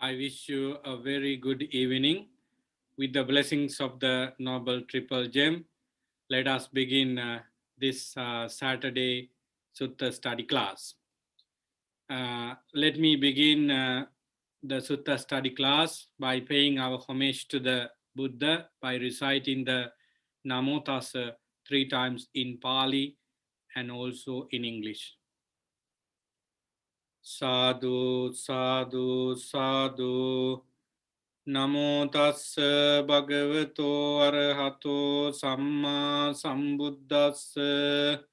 I wish you a very good evening with the blessings of the Noble Triple Gem. Let us begin this Saturday Sutta study class. Let me begin the Sutta study class by paying our homage to the Buddha by reciting the Namo Tassa 3 times in Pali and also in English. Sadhu, sadhu, sadhu. Namo tassa bhagavato arahato samma sambuddhassa.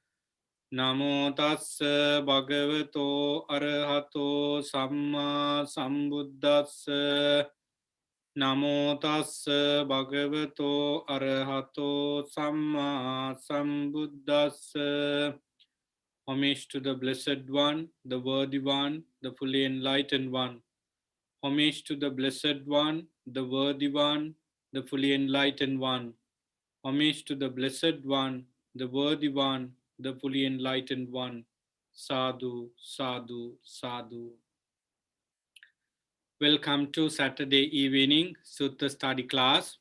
Namo tassa bhagavato arahato samma sambuddhassa. Namo tassa bhagavato arahato samma sambuddhassa. Homage to the Blessed One, the Worthy One, the Fully Enlightened One. Homage to the Blessed One, the Worthy One, the Fully Enlightened One. Homage to the Blessed One, the Worthy One, the Fully Enlightened One. Sadhu, sadhu, sadhu. Welcome to Saturday evening Sutta study class.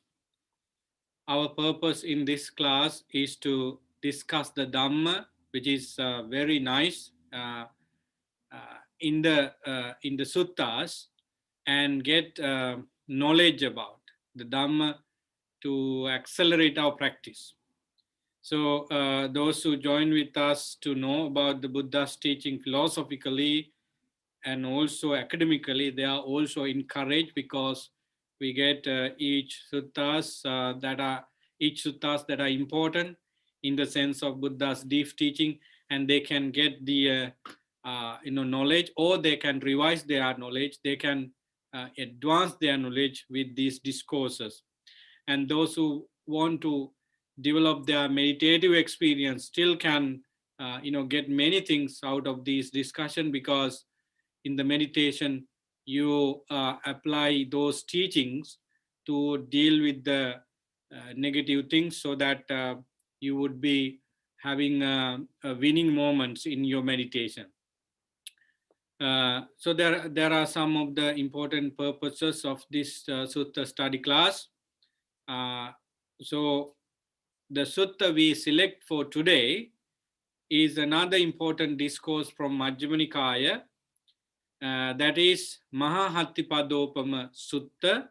Our purpose in this class is to discuss the Dhamma, which is very nice in the suttas, and get knowledge about the Dhamma to accelerate our practice. So those who join with us to know about the Buddha's teaching philosophically and also academically, they are also encouraged because we get each suttas that are important in the sense of Buddha's deep teaching, and they can get the knowledge, or they can revise their knowledge. They can advance their knowledge with these discourses. And those who want to develop their meditative experience still can get many things out of this discussion, because in the meditation you apply those teachings to deal with the negative things, so that you would be having winning moments in your meditation. So there are some of the important purposes of this sutta study class. So the sutta we select for today is another important discourse from Majjhima Nikaya, that is Mahahattipadopama Sutta,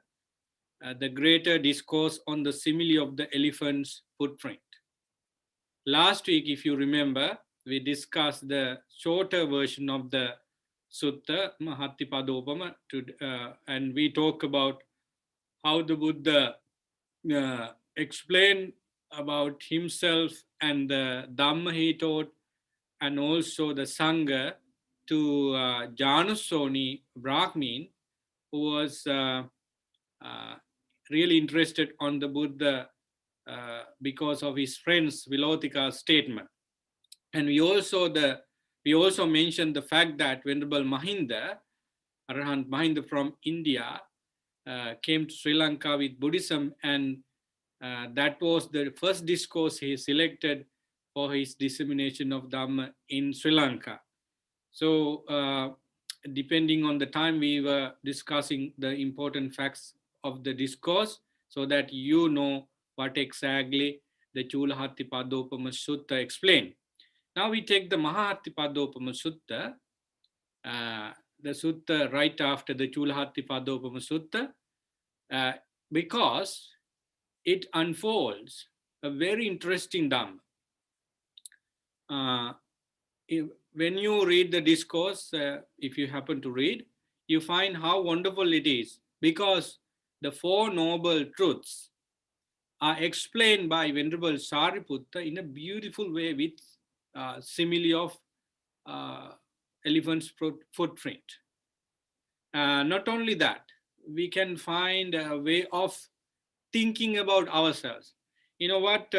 the greater discourse on the simile of the elephant's footprint. Last week, if you remember, we discussed the shorter version of the Sutta, Mahattipadopama, and we talk about how the Buddha explained about himself and the Dhamma he taught, and also the Sangha to Janusoni Brahmin, who was really interested on the Buddha because of his friend's Vilotika's statement. And we also mentioned the fact that Venerable Mahinda, Arahant Mahinda from India, came to Sri Lanka with Buddhism, and that was the first discourse he selected for his dissemination of Dhamma in Sri Lanka. So depending on the time, we were discussing the important facts of the discourse, so that you know what exactly the Chulahattipadopama Sutta explained. Now we take the Mahahattipadopama Sutta, the sutta right after the Chulahattipadopama Sutta, because it unfolds a very interesting Dhamma. When you read the discourse, if you happen to read, you find how wonderful it is, because the Four Noble Truths are explained by Venerable Sariputta in a beautiful way with simile of elephant's footprint. Not only that, we can find a way of thinking about ourselves. You know what?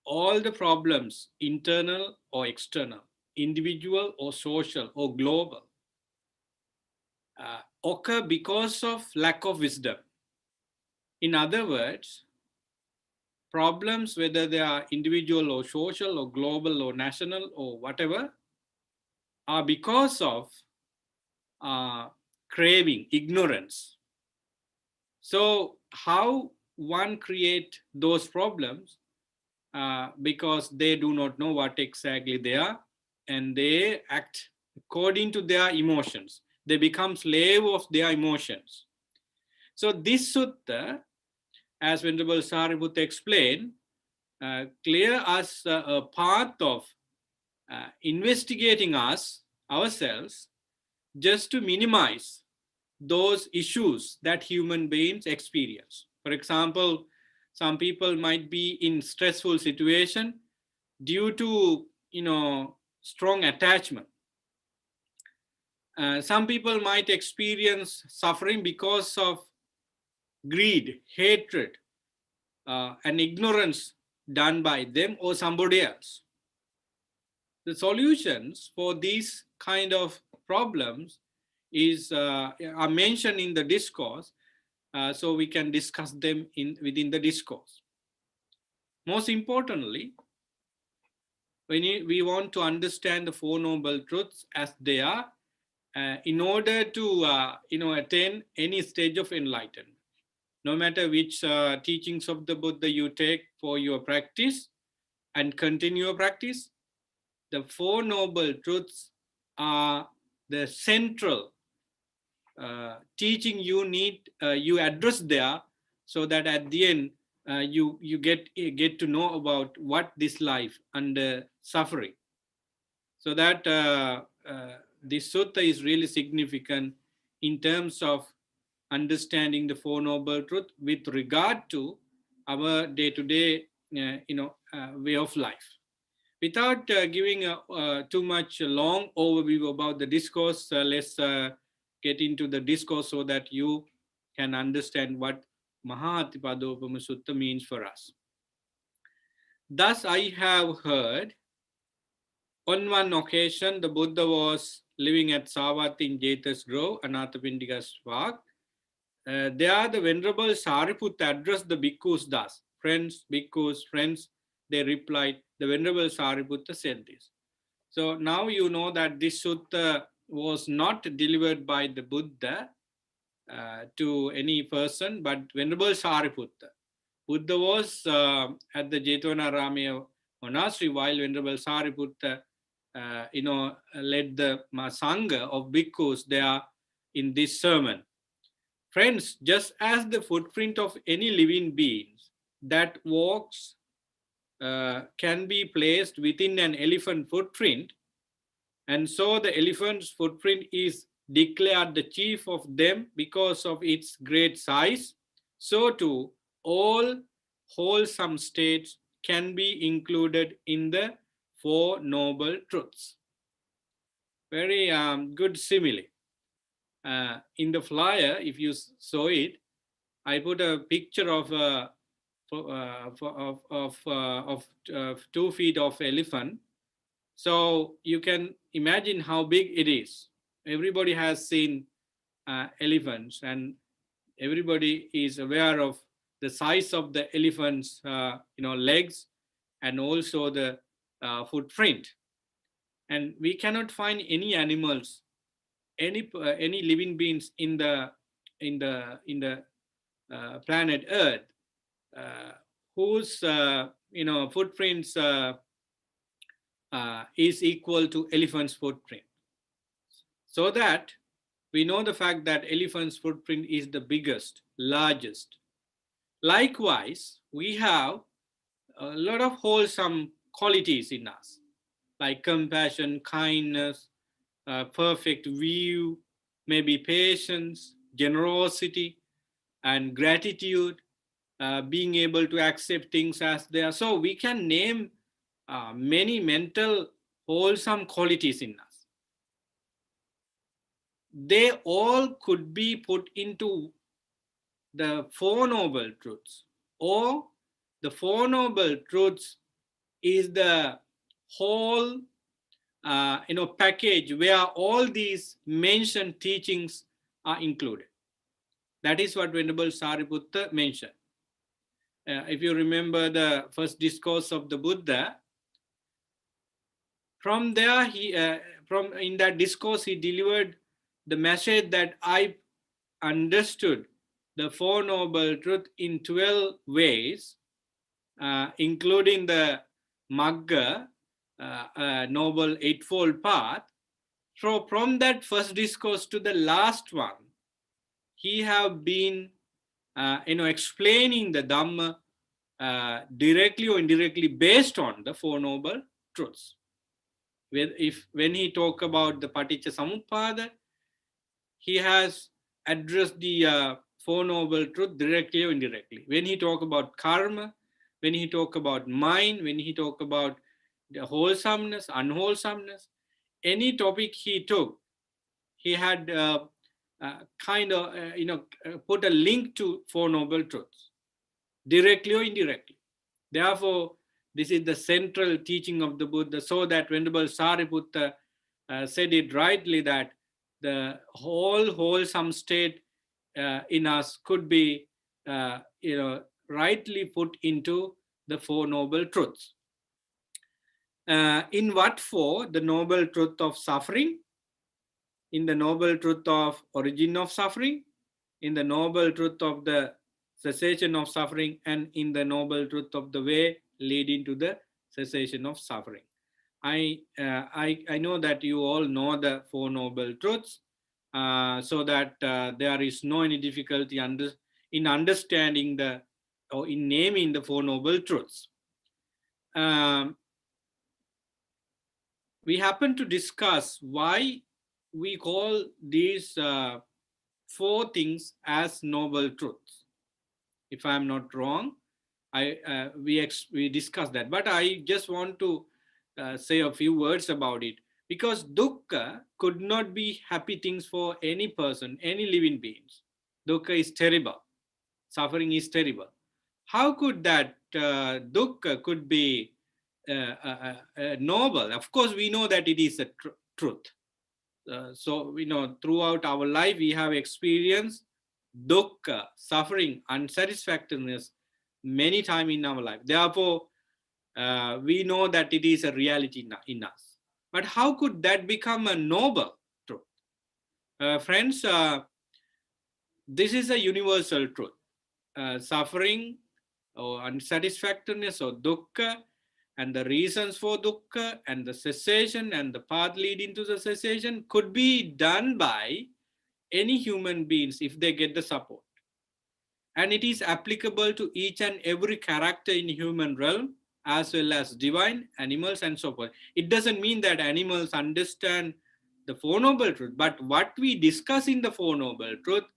All the problems, internal or external, individual or social or global, occur because of lack of wisdom. In other words, problems, whether they are individual or social or global or national or whatever, are because of craving, ignorance. So how one create those problems? Because they do not know what exactly they are, and they act according to their emotions. They become slave of their emotions. So this sutta, as Venerable Sariputta explained, clear us a path of investigating ourselves, just to minimize those issues that human beings experience. For example, some people might be in stressful situation due to strong attachment. Some people might experience suffering because of greed, hatred, and ignorance done by them or somebody else. The solutions for these kind of problems are mentioned in the discourse, so we can discuss them within the discourse. Most importantly, we want to understand the Four Noble Truths as they are, in order to attain any stage of enlightenment. No matter which teachings of the Buddha you take for your practice and continue your practice, the Four Noble Truths are the central teaching you address there, so that at the end you get to know about what this life under suffering. So that this sutta is really significant in terms of understanding the Four Noble Truths with regard to our day-to-day way of life. Without giving too much long overview about the discourse, let's get into the discourse so that you can understand what Mahatipadopama Sutta means for us. Thus, I have heard, on one occasion, the Buddha was living at Savatthi in Jeta's Grove, Anathapindika's Park. There, the Venerable Sariputta addressed the bhikkhus thus: friends, bhikkhus, friends, they replied. The Venerable Sariputta said this. So now you know that this sutta was not delivered by the Buddha to any person, but Venerable Sariputta. Buddha was at the Jetavanaramaya monastery while Venerable Sariputta led the Sangha of bhikkhus there in this sermon. Friends, just as the footprint of any living being that walks can be placed within an elephant footprint, and so the elephant's footprint is declared the chief of them because of its great size, so too all wholesome states can be included in the Four Noble Truths. Very good simile. In the flyer, if you saw it, I put a picture of 2 feet of elephant. So you can imagine how big it is. Everybody has seen elephants, and everybody is aware of the size of the elephant's legs, and also the footprint. And we cannot find any animals, any living beings in the planet Earth whose footprints is equal to elephant's footprint. So that we know the fact that elephant's footprint is the biggest, largest. Likewise, we have a lot of wholesome qualities in us, like compassion, kindness, perfect view, maybe patience, generosity, and gratitude, being able to accept things as they are. So we can name many mental wholesome qualities in us. They all could be put into the Four Noble Truths, or the Four Noble Truths is the whole package where all these mentioned teachings are included. That is what Venerable Sariputta mentioned. If you remember the first discourse of the Buddha, from there in that discourse he delivered the message that I understood the Four Noble Truths in 12 ways, including the Magga, Noble Eightfold Path. So from that first discourse to the last one, he have been, explaining the Dhamma directly or indirectly based on the Four Noble Truths. When he talk about the Paticca Samuppada, he has addressed the Four Noble Truths directly or indirectly. When he talk about karma, when he talk about mind, when he talk about the wholesomeness, unwholesomeness, any topic he took, he had put a link to Four Noble Truths, directly or indirectly. Therefore, this is the central teaching of the Buddha, so that Venerable Sariputta said it rightly, that the whole wholesome state in us could be, rightly put into the Four Noble Truths. In what for? The noble truth of suffering, in the noble truth of origin of suffering, in the noble truth of the cessation of suffering, and in the noble truth of the way leading to the cessation of suffering. I know that you all know the Four Noble Truths, so that there is no any difficulty in understanding or in naming the Four Noble Truths. We happen to discuss why we call these four things as noble truths. If I am not wrong, we discussed that, but I just want to say a few words about it, because dukkha could not be happy things for any person, any living beings. Dukkha is terrible. Suffering is terrible. How could that dukkha could be noble? Of course, we know that it is a truth. So, throughout our life, we have experienced dukkha, suffering, unsatisfactoriness many times in our life. Therefore, we know that it is a reality in us. But how could that become a noble truth? Friends, this is a universal truth. Suffering or unsatisfactoriness or dukkha, and the reasons for dukkha, and the cessation and the path leading to the cessation could be done by any human beings if they get the support. And it is applicable to each and every character in human realm, as well as divine, animals, and so forth. It doesn't mean that animals understand the Four Noble Truths, but what we discuss in the Four Noble Truths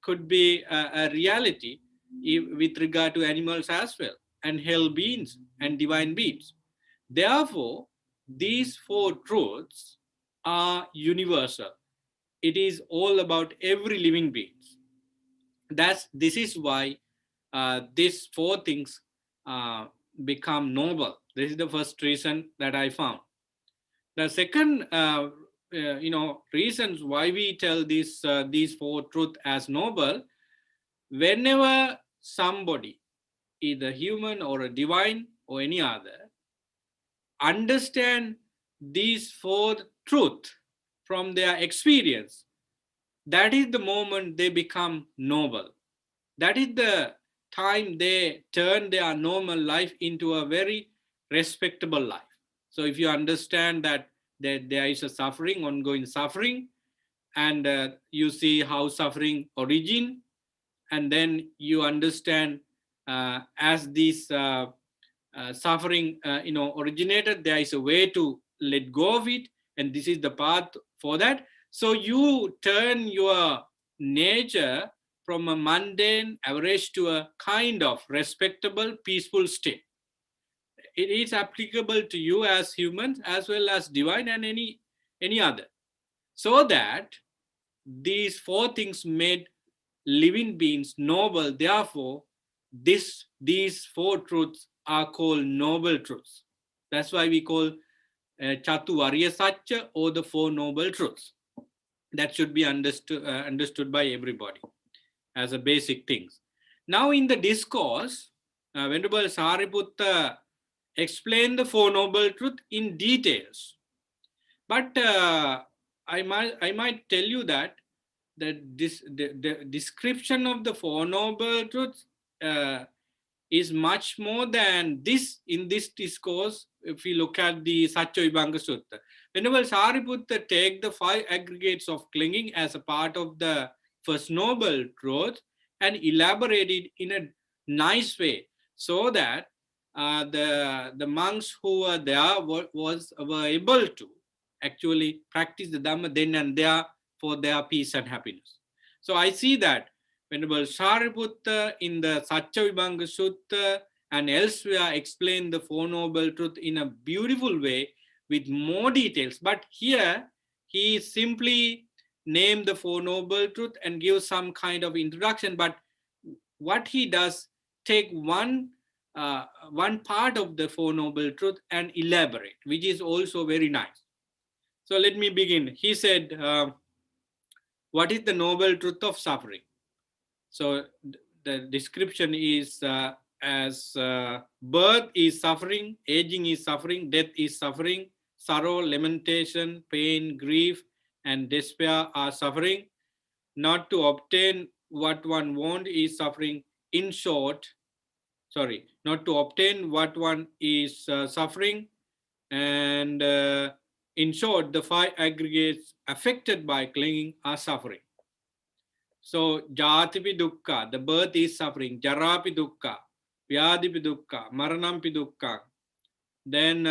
could be a reality with regard to animals as well, and hell beings and divine beings. Therefore, these four truths are universal. It is all about every living being. This is why these four things become noble. This is the first reason that I found. The second reasons why we tell these four truths as noble: whenever somebody, either human or a divine or any other, understand these four truths from their experience, that is the moment they become noble. That is the time they turn their normal life into a very respectable life. So if you understand that there is a suffering, ongoing suffering, and you see how suffering origin, and then you understand as this suffering originated, there is a way to let go of it, and this is the path for that. So you turn your nature from a mundane average to a kind of respectable, peaceful state. It is applicable to you as humans as well as divine and any other. So that these four things made living beings noble. Therefore, these four truths are called noble truths. That's why we call Chatu Arya Satya, or the Four Noble Truths. That should be understood by everybody as a basic things. Now in the discourse, Venerable Sariputta explained the Four Noble Truths in details. But I might tell you that the description of the Four Noble Truths uh, is much more than this in this discourse. If we look at the Satya Sutta, whenever Sariputta take the five aggregates of clinging as a part of the first noble truth and elaborate it in a nice way, so that the monks who were there were able to actually practice the Dhamma then and there for their peace and happiness. So I see that Venerable Sariputta in the Satya Sutta and elsewhere explain the Four Noble Truth in a beautiful way with more details. But here he simply named the Four Noble Truth and gives some kind of introduction. But what he does, take one part of the Four Noble Truth and elaborate, which is also very nice. So let me begin. He said, what is the noble truth of suffering? So the description is as birth is suffering, aging is suffering, death is suffering, sorrow, lamentation, pain, grief, and despair are suffering. Not to obtain what one wants is suffering. In short, not to obtain what one is suffering. And in short, the five aggregates affected by clinging are suffering. So, Jatipi Dukkha, the birth is suffering. Jarapi Dukkha, Vyadipi Dukkha, Maranampi Dukkha. Then,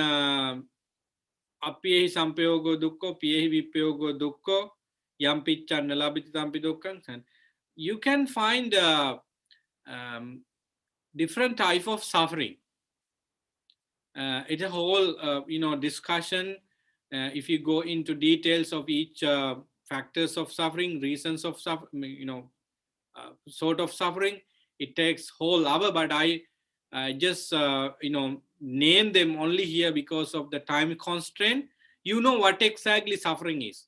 Apyehi Sampayogo Dukkha, Pyehi Vipyogo Dukkha, Yampicha Nalabiti Tampi Dukkha. And you can find different type of suffering. It's a whole, discussion. If you go into details of each factors of suffering, reasons of suffering, sort of suffering, it takes whole hour. But I just name them only here because of the time constraint. You know what exactly suffering is.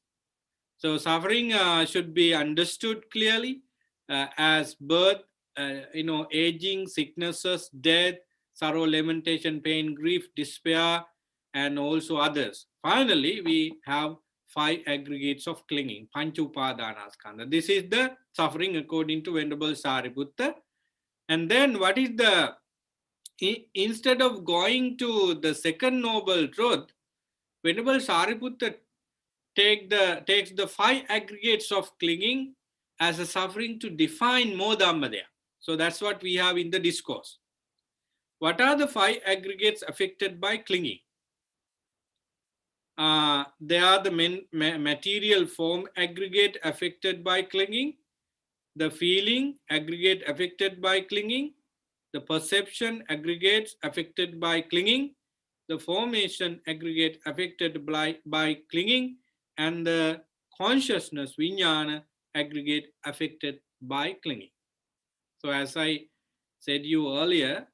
So suffering should be understood clearly as birth, aging, sicknesses, death, sorrow, lamentation, pain, grief, despair, and also others. Finally, we have five aggregates of clinging, Panchupadanaskanda. This is the suffering according to Venerable Sariputta. And then what is the, instead of going to the second noble truth, Venerable Sariputta takes the five aggregates of clinging as a suffering to define more Dhamma there. So that's what we have in the discourse. What are the five aggregates affected by clinging? They are the material form aggregate affected by clinging, the feeling aggregate affected by clinging, the perception aggregates affected by clinging, the formation aggregate affected by clinging, and the consciousness, vijnana, aggregate affected by clinging. So as I said you earlier,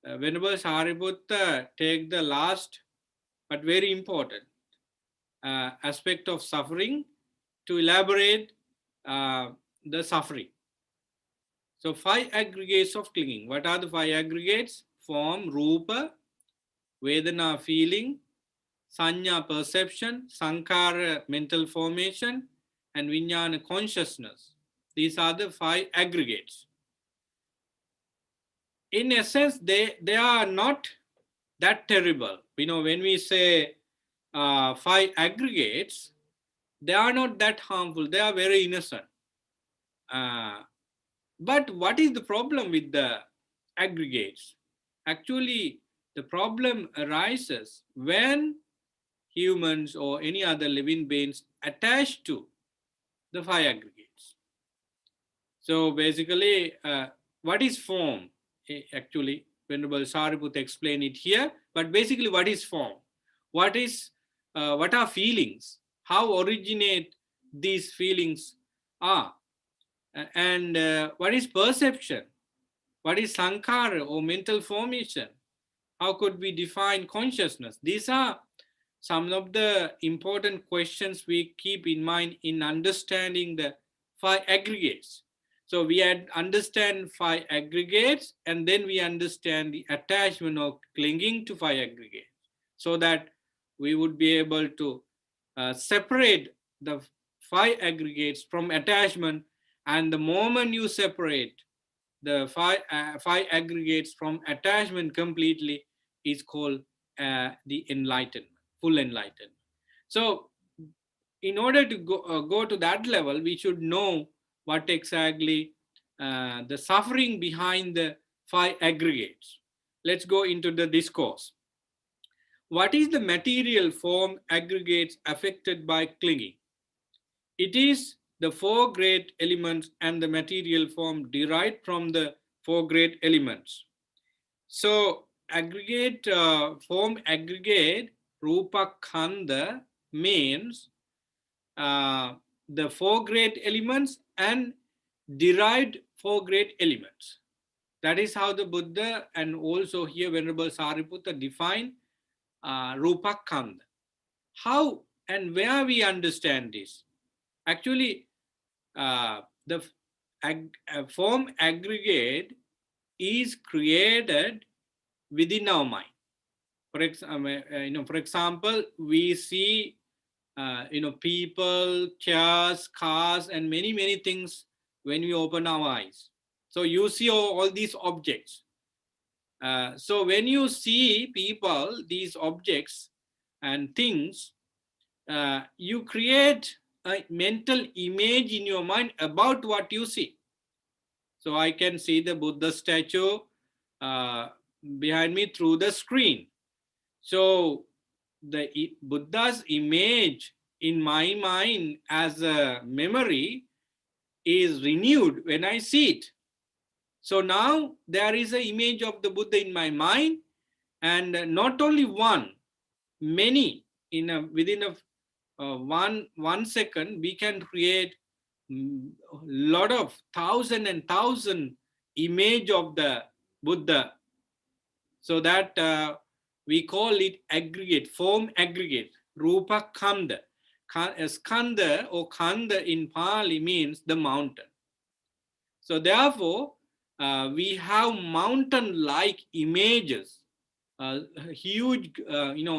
Venerable Sariputta take the last but very important aspect of suffering to elaborate the suffering. So five aggregates of clinging. What are the five aggregates? Form, rupa, vedana, feeling, sanya, perception, sankhara, mental formation, and vijnana, consciousness. These are the five aggregates. In essence, they are not that terrible. When we say five aggregates, they are not that harmful. They are very innocent. But what is the problem with the aggregates? Actually, the problem arises when humans or any other living beings attach to the five aggregates. So basically, what is form? Actually, Venerable Sariputta explained it here, but basically what is form? What are feelings? How originate these feelings are? And what is perception? What is sankhara or mental formation? How could we define consciousness? These are some of the important questions we keep in mind in understanding the five aggregates. So we understand five aggregates, and then we understand the attachment or clinging to five aggregates, so that we would be able to separate the five aggregates from attachment, and the moment you separate the five aggregates from attachment completely is called the enlightenment, full enlightenment. So in order to go to that level, we should know what exactly the suffering behind the five aggregates. Let's go into the discourse. What is the material form aggregates affected by clinging? It is the four great elements and the material form derived from the four great elements. So aggregate form aggregate rupa khanda means the four great elements and derived four great elements. That is how the Buddha and also here Venerable Sariputta define rupa khanda. How and where we understand this? Actually, the form aggregate is created within our mind. For example, we see people, chairs, cars, and many things when we open our eyes. So you see all these objects. So when you see people, these objects and things, you create a mental image in your mind about what you see. So I can see the Buddha statue behind me through the screen. So the Buddha's image in my mind as a memory is renewed when I see it. So now there is an image of the Buddha in my mind, and not only one, many within a 1 second we can create lot of thousand and thousand image of the Buddha. So that we call it aggregate, form aggregate, rupa khanda. Skanda or khanda in Pali means the mountain. So therefore, we have mountain-like images, huge,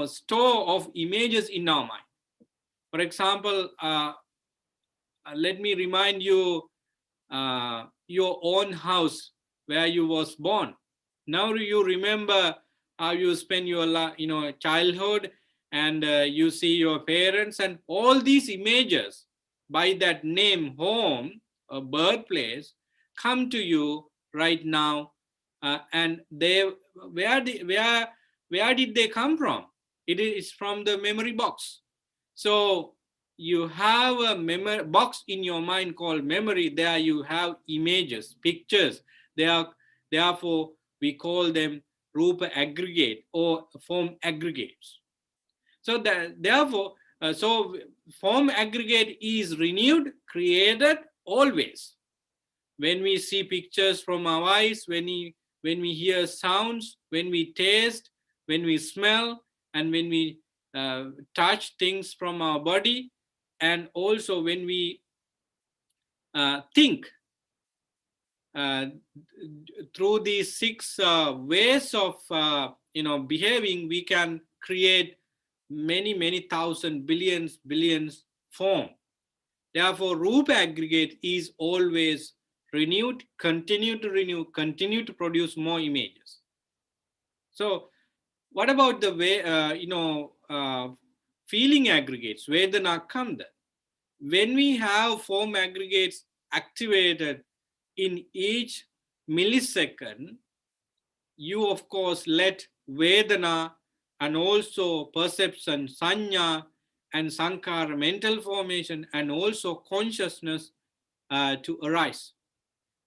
store of images in our mind. For example, let me remind you your own house where you was born. Now you remember how you spend your childhood, and you see your parents, and all these images by that name home or birthplace come to you right now, and they where did they come from? It is from the memory box. So you have a memory box in your mind called memory. There you have images, pictures. They are, therefore we call them rupa aggregate or form aggregates. So therefore, so form aggregate is renewed, created always. When we see pictures from our eyes, when we hear sounds, when we taste, when we smell, and when we touch things from our body, and also when we think, through these six ways of behaving, we can create many thousand billions form. Therefore, rupa aggregate is always renewed, continue to renew, continue to produce more images. So what about the way feeling aggregates, vedana kanda? When we have form aggregates activated in each millisecond, you of course let vedana and also perception, sanya and sankara, mental formation, and also consciousness to arise.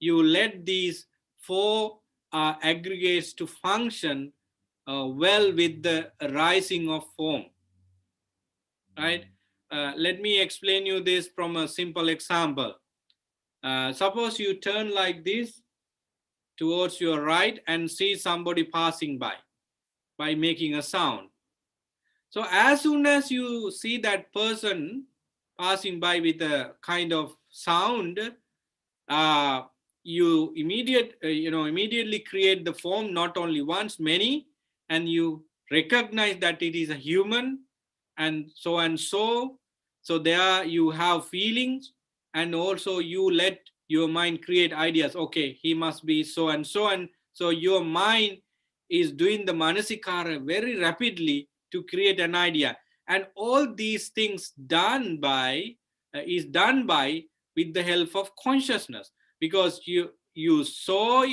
You let these four aggregates to function well with the rising of form, right? Let me explain you this from a simple example. Suppose you turn like this towards your right and see somebody passing by making a sound. So as soon as you see that person passing by with a kind of sound, you immediately create the form, not only once, many, and you recognize that it is a human, and so So there you have feelings, and also you let your mind create ideas. Okay, he must be so and so. And so your mind is doing the manasikara very rapidly to create an idea. And all these things is done by with the help of consciousness, because you saw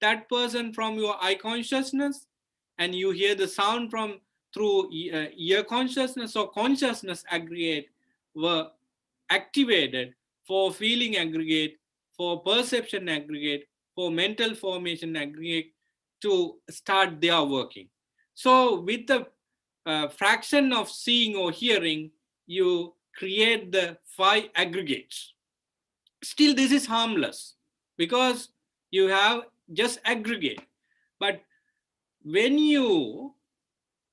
that person from your eye consciousness, and you hear the sound from through ear consciousness. So consciousness aggregate were activated for feeling aggregate, for perception aggregate, for mental formation aggregate to start their working. So with the fraction of seeing or hearing, you create the 5 aggregates. Still, this is harmless because you have just aggregate. But when you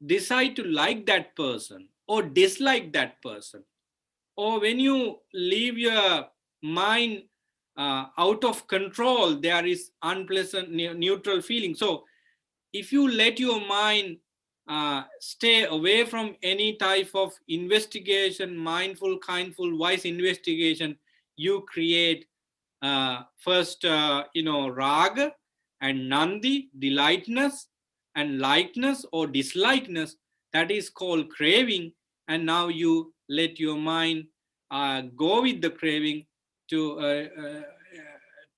decide to like that person or dislike that person, or when you leave your mind out of control, there is unpleasant neutral feeling. So if you let your mind stay away from any type of investigation, mindful, kindful, wise investigation, you create first, raga and nandi, delightness, and likeness or dislikeness, that is called craving. And now you let your mind go with the craving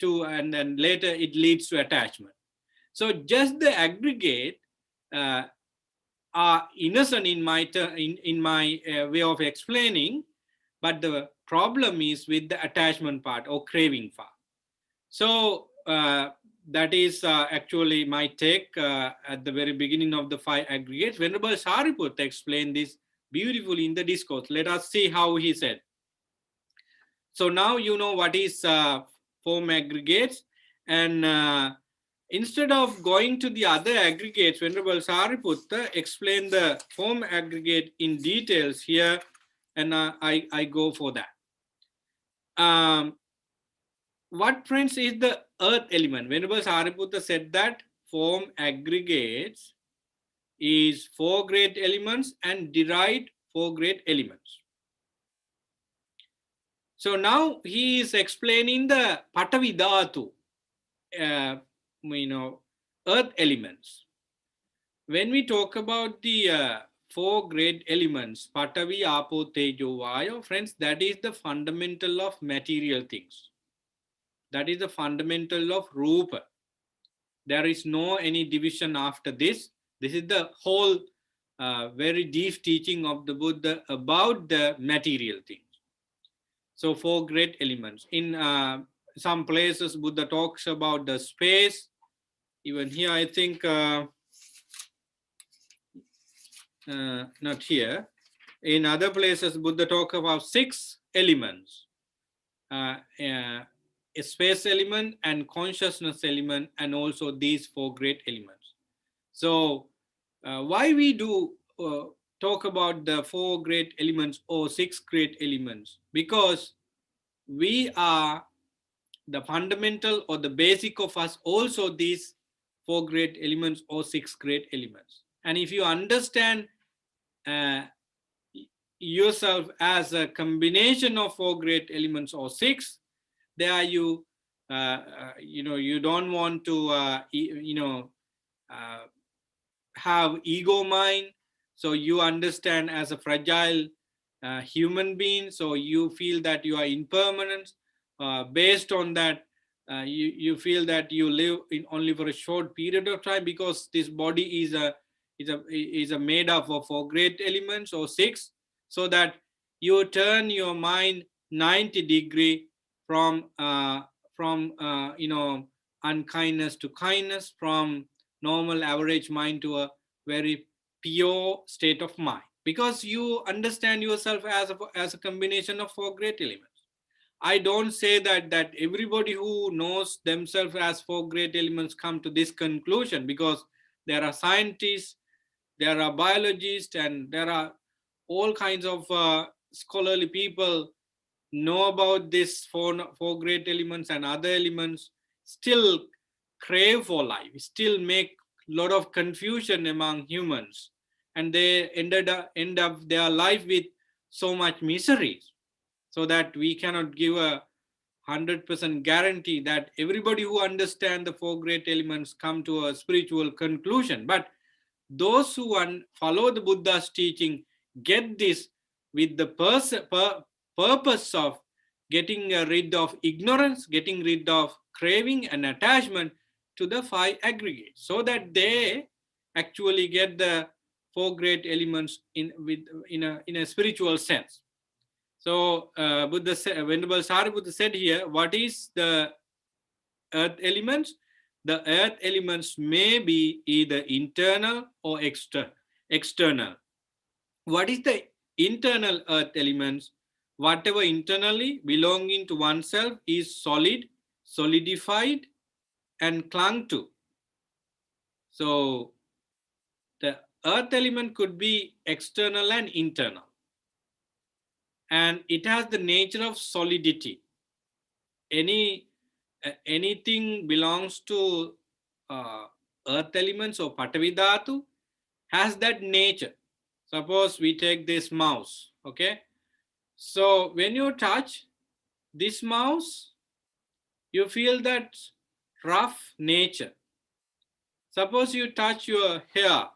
and then later it leads to attachment. So just the aggregate are innocent in my way of explaining, but the problem is with the attachment part or craving part. So that is actually my take at the very beginning of the 5 aggregates. Venerable Sariputta explained this beautifully in the discourse. Let us see how he said. So now you know what is form aggregates, and instead of going to the other aggregates, Venerable Sariputta explained the form aggregate in details here, and I go for that. What, friends, is the earth element? Venerable Sariputta said that form aggregates is 4 great elements and derived 4 great elements. So now he is explaining the Patavi Dhatu, earth elements. When we talk about the 4 great elements, Patavi, Apo, Tejo, Vayo, friends, that is the fundamental of material things. That is the fundamental of Rupa. There is no any division after this. This is the whole very deep teaching of the Buddha about the material things. So 4 great elements. In some places, Buddha talks about the space. Even here, I think, not here. In other places, Buddha talk about 6 elements. A space element and consciousness element, and also these 4 great elements. So why we do talk about the 4 great elements or 6 great elements? Because we are the fundamental or the basic of us also these 4 great elements or 6 great elements. And if you understand yourself as a combination of 4 great elements or 6, there you you don't want to have ego mind. So you understand as a fragile human being, so you feel that you are impermanent. Based on that, you feel that you live in only for a short period of time, because this body is a made up of 4 great elements or 6, so that you turn your mind 90 degree from unkindness to kindness, from normal average mind to a very pure state of mind, because you understand yourself as a combination of 4 great elements. I don't say that everybody who knows themselves as 4 great elements come to this conclusion, because there are scientists, there are biologists, and there are all kinds of scholarly people know about this 4 great elements and other elements, still crave for life, still make a lot of confusion among humans, and they end up their life with so much misery, so that we cannot give a 100% guarantee that everybody who understand the four great elements come to a spiritual conclusion. But those who follow the Buddha's teaching get this with the purpose of getting rid of ignorance, getting rid of craving and attachment to the five aggregates, so that they actually get the four great elements in a spiritual sense. So Buddha said, Venerable Sariputta said here, what is the earth elements? The earth elements may be either internal or external. What is the internal earth elements? Whatever internally belonging to oneself is solid, solidified, and clung to. So the earth element could be external and internal. And it has the nature of solidity. Anything belongs to earth elements or Patavi Dhatu has that nature. Suppose we take this mouse, okay? So when you touch this mouse, you feel that rough nature. Suppose you touch your hair,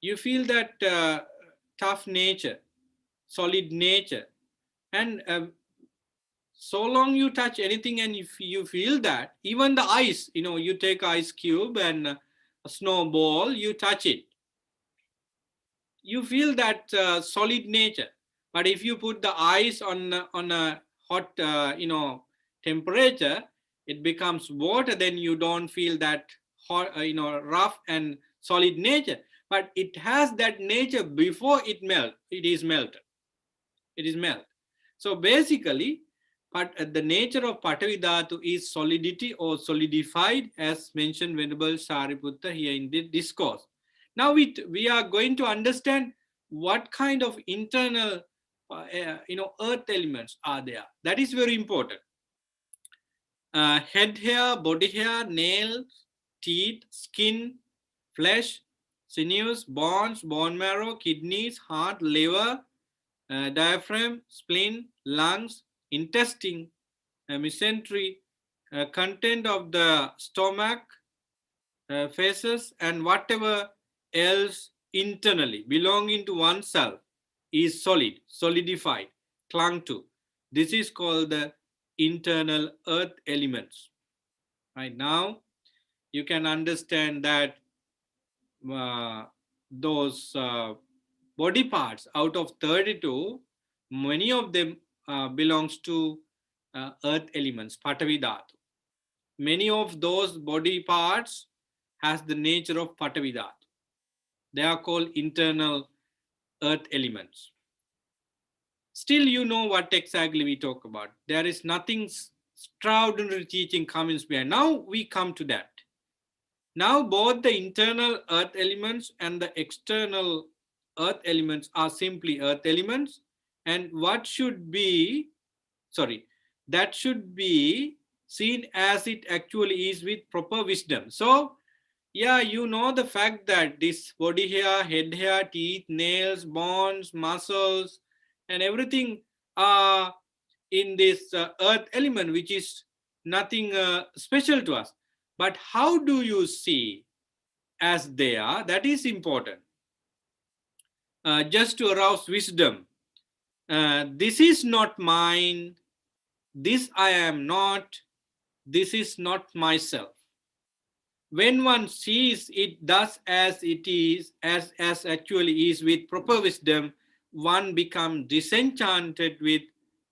you feel that tough nature, solid nature. And so long you touch anything and if you feel that, even the ice, you take ice cube and a snowball, you touch it, you feel that solid nature. But if you put the ice on a hot temperature, it becomes water, then you don't feel that hot, rough and solid nature. But it has that nature before it is melted. So basically, but the nature of Patavi Dhatu is solidity or solidified, as mentioned Venerable Sariputta here in the discourse. Now we are going to understand what kind of internal earth elements are there. That is very important. Head hair, body hair, nails, teeth, skin, flesh, sinews, bones, bone marrow, kidneys, heart, liver, diaphragm, spleen, lungs, intestine, mesentery, content of the stomach, feces, and whatever else internally belonging to oneself is solid, solidified, clung to. This is called the internal earth elements. Right now, you can understand that those body parts out of 32, many of them belongs to earth elements, Patavi Dhatu. Many of those body parts has the nature of Patavi Dhatu. They are called internal earth elements. Still, you know what exactly we talk about. There is nothing extraordinary teaching comes behind. Now we come to that. Now both the internal earth elements and the external earth elements are simply earth elements, and that should be seen as it actually is with proper wisdom. So yeah, you know the fact that this body hair, head hair, teeth, nails, bones, muscles, and everything are in this earth element, which is nothing special to us. But how do you see as they are? That is important. Just to arouse wisdom. This is not mine. This I am not. This is not myself. When one sees it thus as it is, as actually is with proper wisdom, one becomes disenchanted with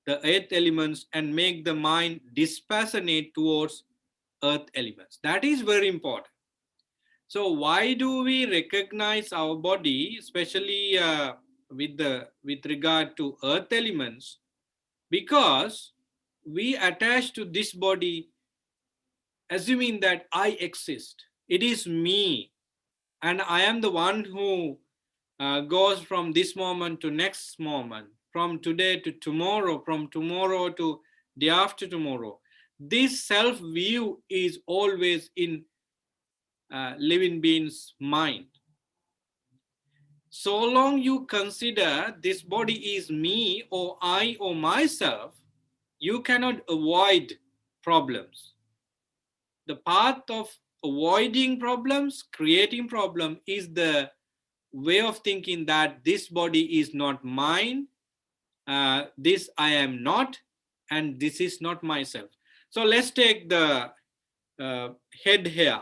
the earth elements and make the mind dispassionate towards earth elements. That is very important. So why do we recognize our body, especially with regard to earth elements? Because we attach to this body assuming that I exist. It is me, and I am the one who goes from this moment to next moment, from today to tomorrow, from tomorrow to day after tomorrow. This self-view is always in living being's mind. So long you consider this body is me or I or myself, you cannot avoid problems. The path of avoiding problems, creating problem, is the way of thinking that this body is not mine, this I am not, and this is not myself. So let's take the head hair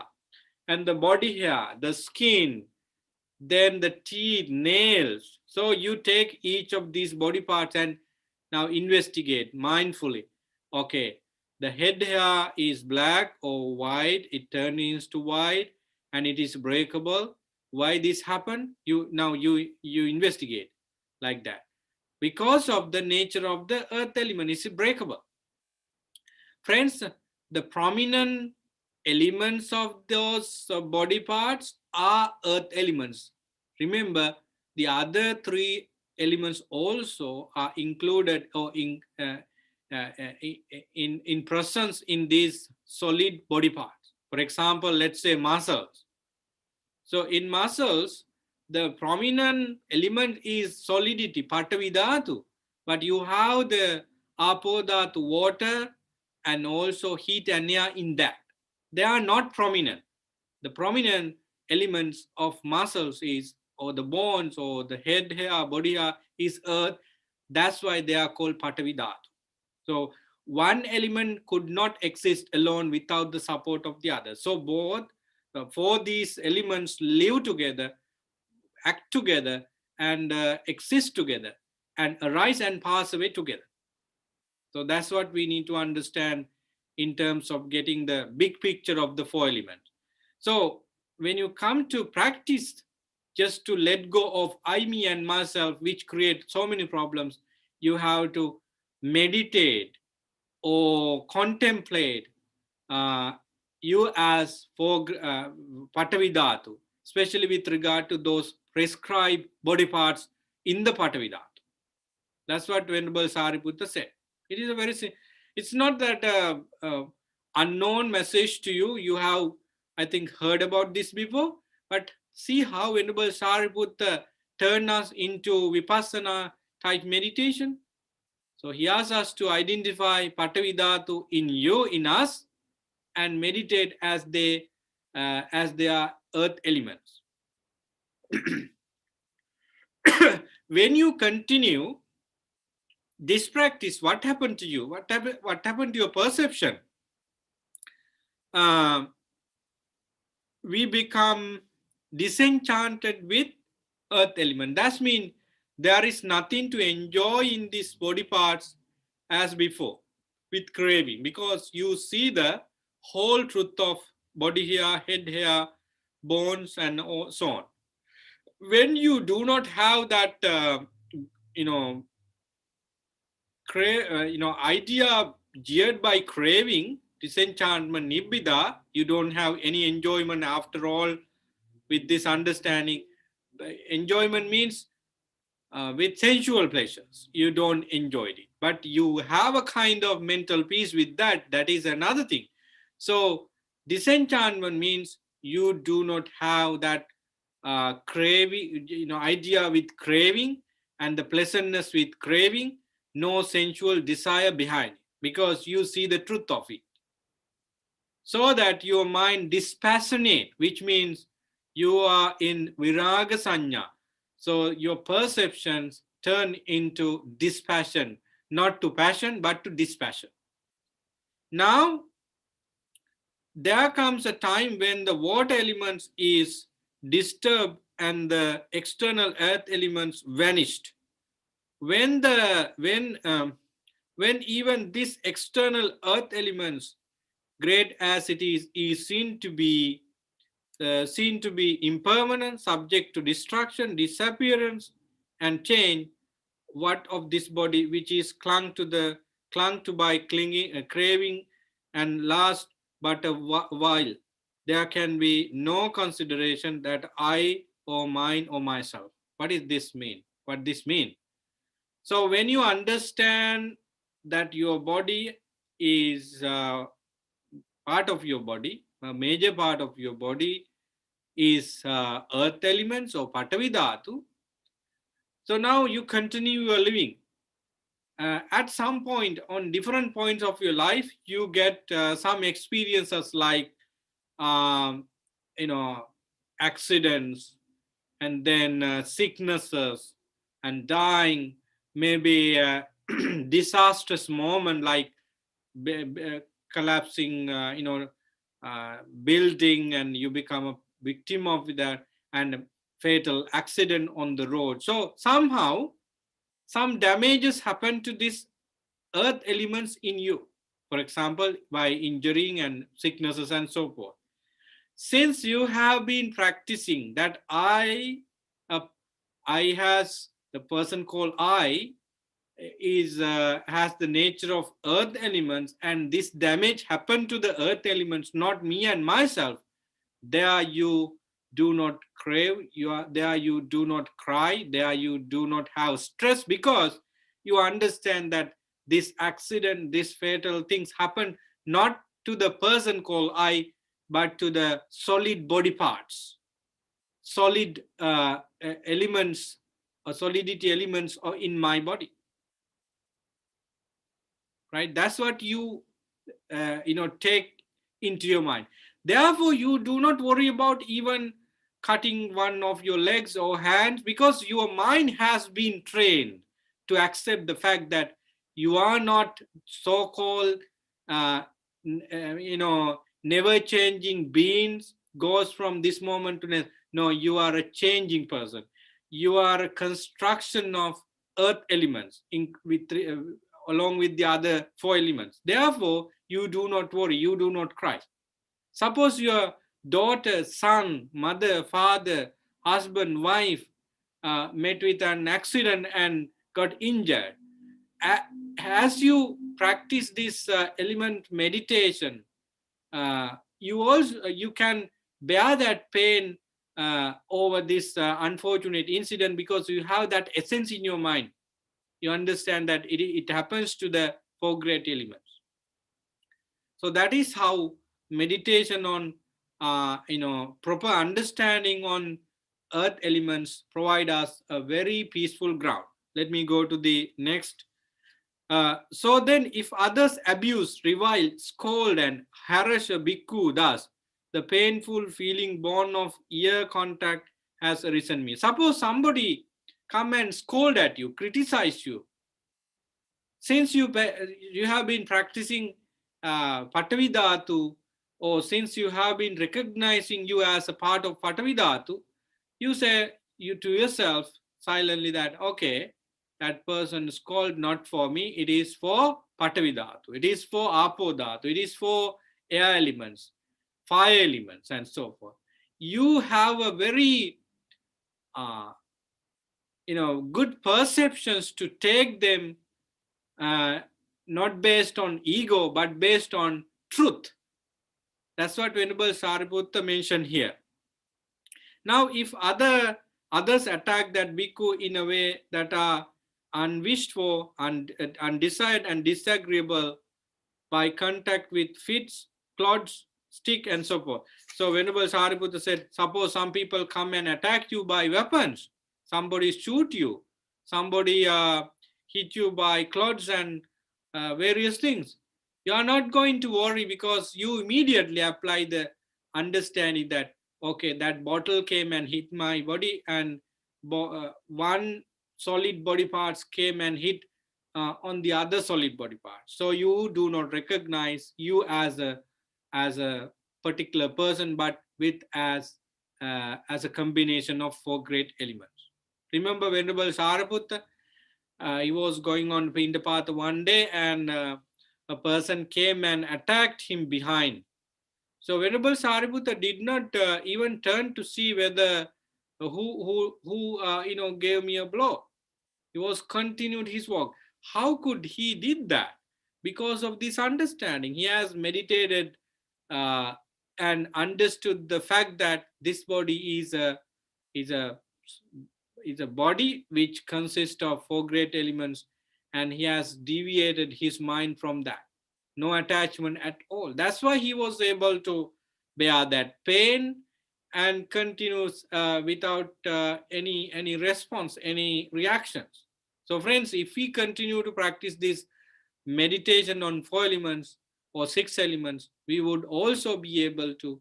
and the body hair, the skin, then the teeth, nails. So you take each of these body parts and now investigate mindfully. Okay, the head hair is black or white, it turns to white and it is breakable. Why this happened? You investigate like that. Because of the nature of the earth element, is breakable. Friends, the prominent elements of those body parts are earth elements. Remember, the other three elements also are included or uh, in presence in these solid body parts. For example, let's say muscles. So in muscles, the prominent element is solidity, patavi dhatu, but you have the apo dhatu, water, and also heat and air in that. They are not prominent. The prominent elements of muscles is, or the bones, or the head hair, body hair is earth. That's why they are called patavi dhatu. So one element could not exist alone without the support of the other. So both, for these elements live together, act together, and exist together, and arise and pass away together. So that's what we need to understand in terms of getting the big picture of the four elements. So when you come to practice just to let go of I, me, and myself, which create so many problems, you have to meditate or contemplate uh, you as for Patavi Dhatu, especially with regard to those prescribed body parts in the Patavi Dhatu. That's what Venerable Sariputta said. It is a very, it's not that unknown message to you. You have, I think, heard about this before, but see how Venerable Sariputta turned us into Vipassana type meditation. So he asks us to identify Patavi Dhatu in you, in us, and meditate as they are earth elements. When you continue this practice, what happened to you? What happened to your perception? We become disenchanted with earth element. That means there is nothing to enjoy in these body parts as before with craving, because you see the whole truth of body hair, head hair, bones, and so on. When you do not have that, you know, idea geared by craving, disenchantment, nibbida, you don't have any enjoyment after all with this understanding. Enjoyment means with sensual pleasures, you don't enjoy it, but you have a kind of mental peace with that. That is another thing. So disenchantment means you do not have that craving, idea with craving, and the pleasantness with craving, no sensual desire behind it, because you see the truth of it. So that your mind dispassionate, which means you are in viraga sanya. So your perceptions turn into dispassion, not to passion, but to dispassion. Now, there comes a time when the water elements is disturbed and the external earth elements vanished. When even this external earth elements, great as it is seen to be impermanent, subject to destruction, disappearance, and change, what of this body which is clung to by clinging, craving, and last but a while, there can be no consideration that I or mine or myself. What does this mean? What this mean? So when you understand that your body is part of your body, a major part of your body is earth elements or patavi dhatu, So now you continue your living. At some point, on different points of your life, you get some experiences like, um, you know, accidents, and then sicknesses, and dying, maybe a disastrous moment like collapsing, building, and you become a victim of that, and fatal accident on the road. So somehow some damages happen to these earth elements in you, for example by injuring and sicknesses and so forth. Since you have been practicing that uh, I has, the person called I is has the nature of earth elements, and this damage happened to the earth elements, not me and myself. There you do not crave, you are there, you do not cry, there you do not have stress, because you understand that this accident, this fatal things happen not to the person called I, but to the solid body parts, solid elements, or solidity elements in my body, right? That's what you take into your mind. Therefore you do not worry about even cutting one of your legs or hands, because your mind has been trained to accept the fact that you are not so-called never changing beings, goes from this moment to next. No, you are a changing person. You are a construction of earth elements along with the other four elements. Therefore, you do not worry, you do not cry. Suppose your daughter, son, mother, father, husband, wife met with an accident and got injured. As you practice this element meditation, you can bear that pain over this unfortunate incident, because you have that essence in your mind. You understand that it happens to the four great elements. So that is how meditation on proper understanding on earth elements provide us a very peaceful ground. Let me go to the next. So then, if others abuse, revile, scold, and harass a bhikkhu, thus the painful feeling born of ear contact has arisen me. Suppose somebody come and scold at you, criticize you, since you have been practicing Patavi Dhatu, or since you have been recognizing you as a part of Patavi Dhatu, you say to yourself silently that, okay, that person is called not for me, it is for Patavi Dhatu, it is for Apo Dhatu, it is for air elements, fire elements, and so forth. You have a very good perceptions to take them, uh, not based on ego, but based on truth. That's what Venerable Sariputta mentioned here. Now, if others attack that bhikkhu in a way that are unwished for, undesired, and disagreeable by contact with fits, clods, stick, and so forth. So Venerable Sariputta said, suppose some people come and attack you by weapons, somebody shoot you, somebody hit you by clods and various things. You are not going to worry, because you immediately apply the understanding that, okay, that bottle came and hit my body, and one solid body parts came and hit on the other solid body part. So you do not recognize you as a particular person, but with as a combination of four great elements. Remember Venerable Sariputta, he was going on Pindapatha one day, and a person came and attacked him behind. So Venerable Sariputta did not even turn to see whether who gave me a blow. He was continued his walk. How could he did that? Because of this understanding, he has meditated uh, and understood the fact that this body is a is a body which consists of four great elements, and he has deviated his mind from that. No attachment at all. That's why he was able to bear that pain and continues without any response, any reactions. So friends, if we continue to practice this meditation on 4 elements or 6 elements, we would also be able to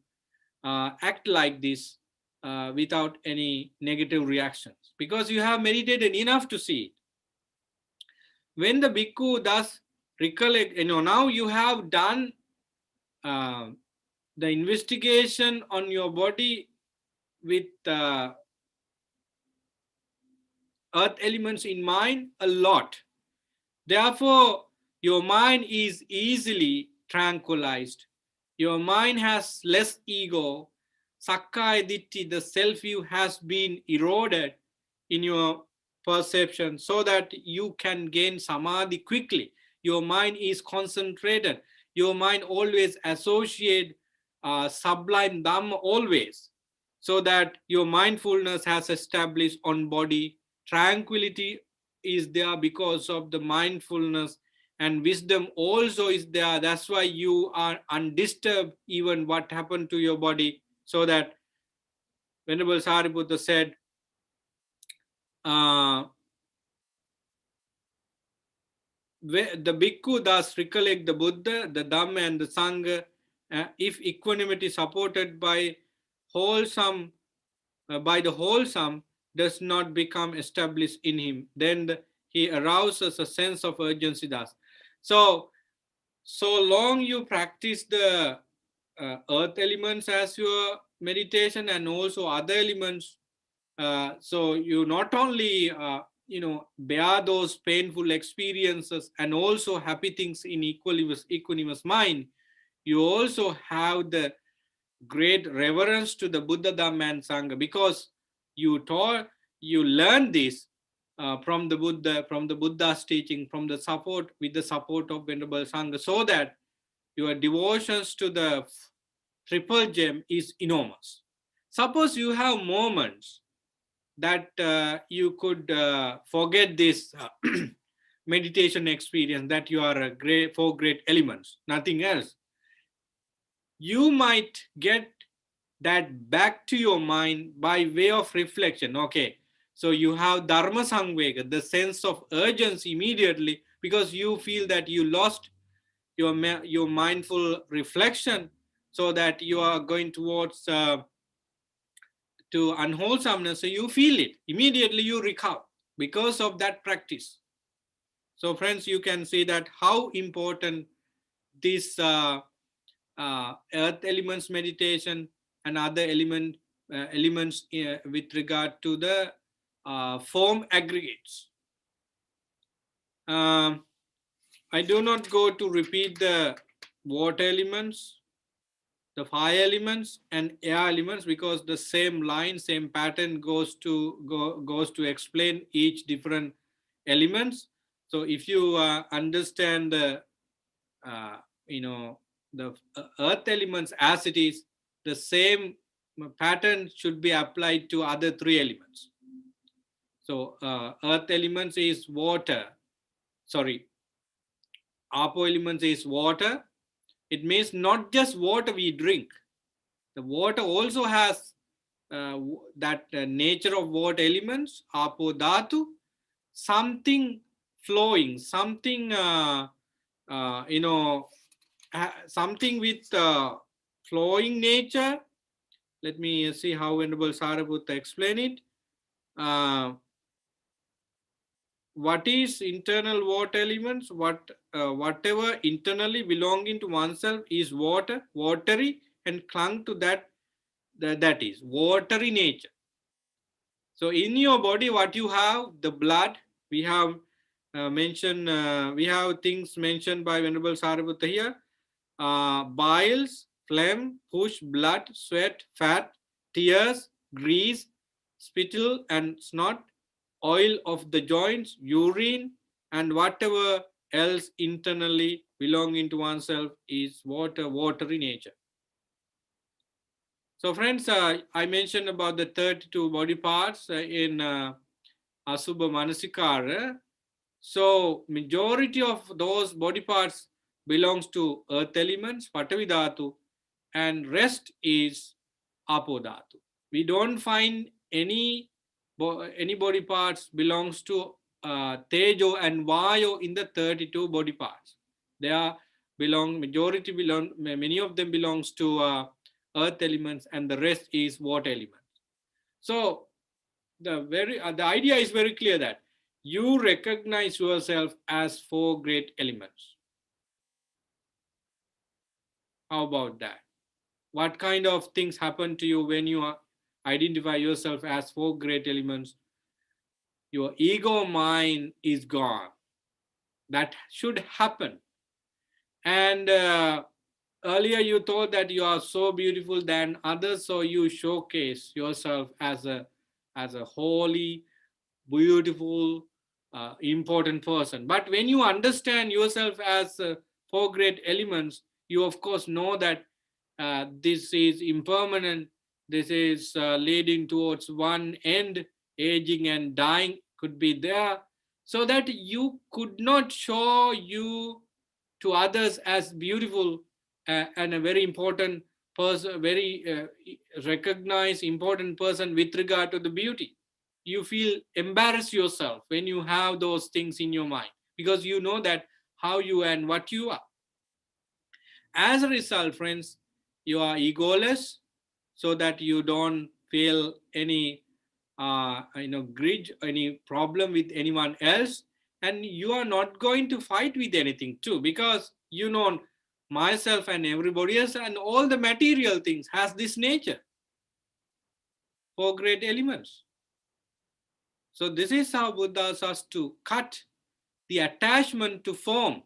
act like this without any negative reactions, because you have meditated enough to see it. When the bhikkhu thus recollect, now you have done uh, the investigation on your body with earth elements in mind a lot. Therefore, your mind is easily tranquilized. Your mind has less ego. Sakkaya Ditthi, the self view, has been eroded in your perception so that you can gain samadhi quickly. Your mind is concentrated. Your mind always associate sublime Dhamma always, so that your mindfulness has established on body. Tranquility is there because of the mindfulness, and wisdom also is there. That's why you are undisturbed even what happened to your body. So that Venerable Sariputta said, the bhikkhu thus recollect the Buddha, the Dhamma, and the Sangha. If equanimity supported wholesome, by the wholesome does not become established in him, then he arouses a sense of urgency thus. So long you practice the earth elements as your meditation and also other elements, so you not only bear those painful experiences and also happy things in equanimous mind, you also have the great reverence to the Buddha, Dhamma, and Sangha, because you learn this from the Buddha's teaching, from the support, with the support of Venerable Sangha, so that your devotions to the triple gem is enormous. Suppose you have moments that you could forget this meditation experience, that you are four great elements, nothing else. You might get that back to your mind by way of reflection. Okay, so you have dharma samvega, the sense of urgency immediately, because you feel that you lost your mindful reflection, so that you are going towards to unwholesomeness. So you feel it immediately, you recover because of that practice. So friends, you can see that how important this earth elements meditation and other elements with regard to the form aggregates. I do not go to repeat the water elements, the fire elements, and air elements, because the same line, same pattern goes to explain each different elements. So if you understand the the earth elements as it is, the same pattern should be applied to other 3 elements. So earth elements is water, Apo elements is water. It means not just water we drink. The water also has that nature of water elements, Apo Dhatu, something flowing, something something with flowing nature. Let me see how Venerable Sariputta explain it. What is internal water elements? Whatever internally belonging to oneself is watery, and clung to that is watery nature. So in your body, what you have, the blood, we have mentioned, we have things mentioned by Venerable Sariputta here. Biles, phlegm, push, blood, sweat, fat, tears, grease, spittle and snot, oil of the joints, urine, and whatever else internally belonging to oneself is watery nature. So friends, I mentioned about the 32 body parts in Asubha Manasikara. So majority of those body parts belongs to earth elements, Patavi Dhatu, and rest is Apo Dhatu. We don't find any body parts belongs to Tejo and Vayo in the 32 body parts. They are many of them belongs to earth elements, and the rest is water elements. So the idea is very clear that you recognize yourself as 4 great elements. How about that? What kind of things happen to you when you identify yourself as 4 great elements? Your ego mind is gone. That should happen. And earlier you thought that you are so beautiful than others, so you showcase yourself as a holy, beautiful, important person. But when you understand yourself as 4 great elements, you of course know that this is impermanent. This is leading towards one end. Aging and dying could be there, so that you could not show you to others as beautiful and a very important person, very recognized important person with regard to the beauty. You feel embarrassed yourself when you have those things in your mind, because you know that how you and what you are. As a result, friends, you are egoless, so that you don't feel any grudge, any problem with anyone else, and you are not going to fight with anything too, because you know myself and everybody else and all the material things has this nature, 4 great elements. So this is how Buddha asks us to cut the attachment to form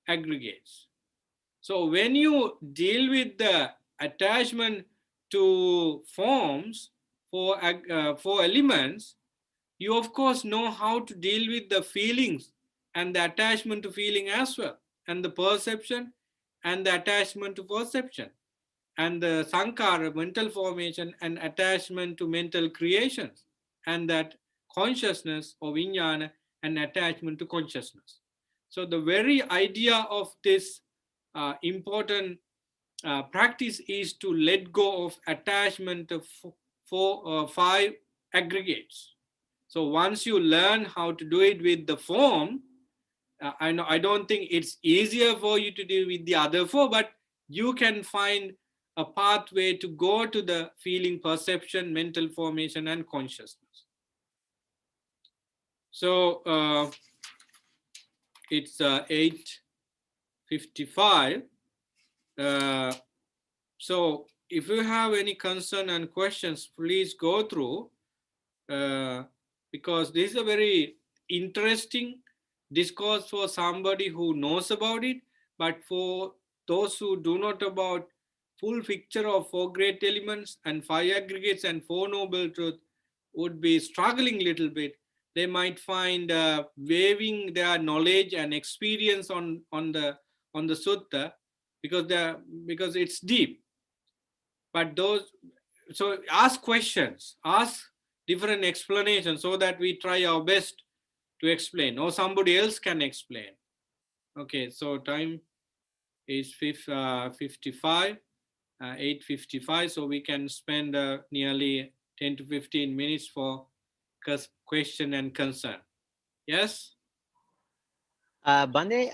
aggregates. So when you deal with the attachment to forms for elements, you of course know how to deal with the feelings and the attachment to feeling as well, and the perception and the attachment to perception, and the sankara, mental formation, and attachment to mental creations, and that consciousness or vijnana and attachment to consciousness. So the very idea of this important practice is to let go of attachment of 5 aggregates. So once you learn how to do it with the form, I don't think it's easier for you to do with the other 4, but you can find a pathway to go to the feeling, perception, mental formation, and consciousness. So it's 8:55. So if you have any concern and questions, please go through, because this is a very interesting discourse for somebody who knows about it, but for those who do not about full picture of 4 great elements and 5 aggregates and 4 noble truth, would be struggling a little bit. They might find waiving their knowledge and experience on the sutta, because it's deep. But so ask questions, ask different explanations, so that we try our best to explain, or somebody else can explain. Okay, so time is 55, 8:55, so we can spend nearly 10 to 15 minutes for question and concern. Yes? Bande,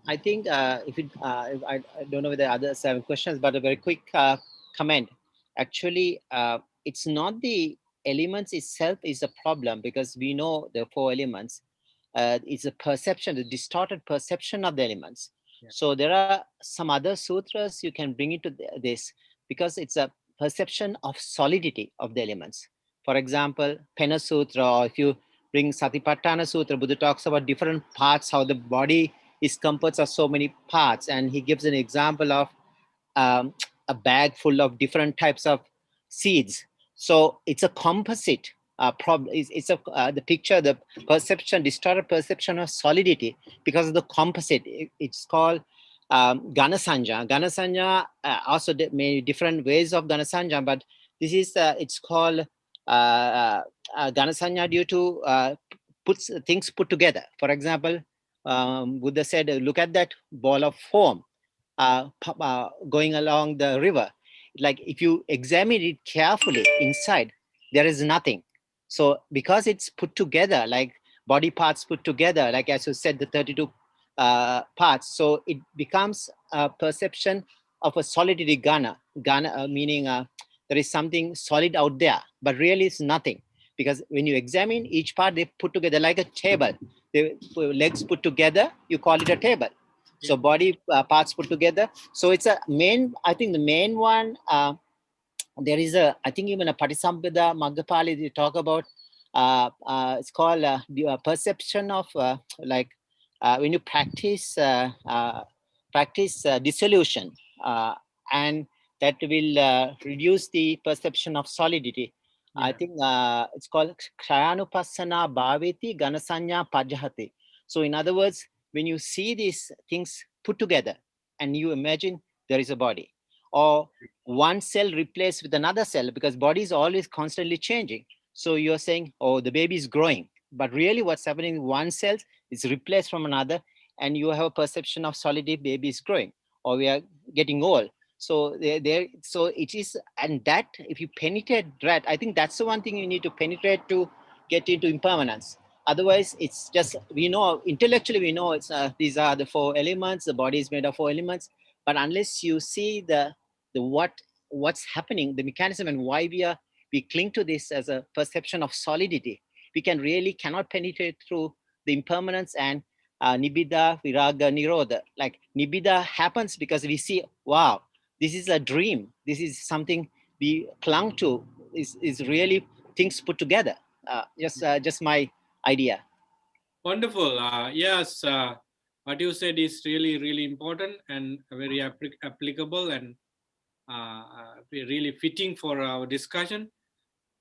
I think I don't know whether others have questions, but a very quick comment. Actually, it's not the elements itself is a problem, because we know the 4 elements. It's a perception, the distorted perception of the elements. Yeah. So there are some other sutras you can bring into this, because it's a perception of solidity of the elements. For example, Pena Sutra, or if you bring Satipatthana Sutra, Buddha talks about different parts, how the body is composed of so many parts. And he gives an example of a bag full of different types of seeds. So it's a composite problem. It's the picture, the perception, distorted perception of solidity because of the composite. It's called Ganasanja. Ganasanja, also many different ways of Ganasanja, but this is, it's called Ganasanya due to things put together. For example, Buddha said, look at that ball of foam going along the river. like if you examine it carefully inside, there is nothing. So because it's put together, like body parts put together, like as you said, the 32 parts, so it becomes a perception of a solidity ghana, meaning there is something solid out there, but really it's nothing. Because when you examine each part, they put together like a table. The legs put together, you call it a table. Yeah. So body parts put together. So it's a main, I think the main one, there is a, I think even a Patisampada Maggapali, they talk about, it's called the perception of like when you practice dissolution, and that will reduce the perception of solidity. I Yeah. think it's called Krayanupassana Bhaveti Ganasanya Pajahati. So in other words, when you see these things put together and you imagine there is a body, or one cell replaced with another cell, because body is always constantly changing. So you're saying, oh, the baby is growing, but really what's happening, one cell is replaced from another, and you have a perception of solidity, baby is growing, or we are getting old. So so it is, and that if you penetrate that, I think that's the one thing you need to penetrate to get into impermanence. Otherwise, it's just, we know intellectually, we know it's these are the four elements, the body is made of four elements, but unless you see the what's happening, the mechanism, and why we cling to this as a perception of solidity, we cannot penetrate through the impermanence and nibbida, viraga, nirodha. Like nibbida happens because we see, wow, this is a dream. This is something we clung to. Is really things put together. Just my idea. Wonderful. Yes, what you said is really, really important and very applicable, and really fitting for our discussion.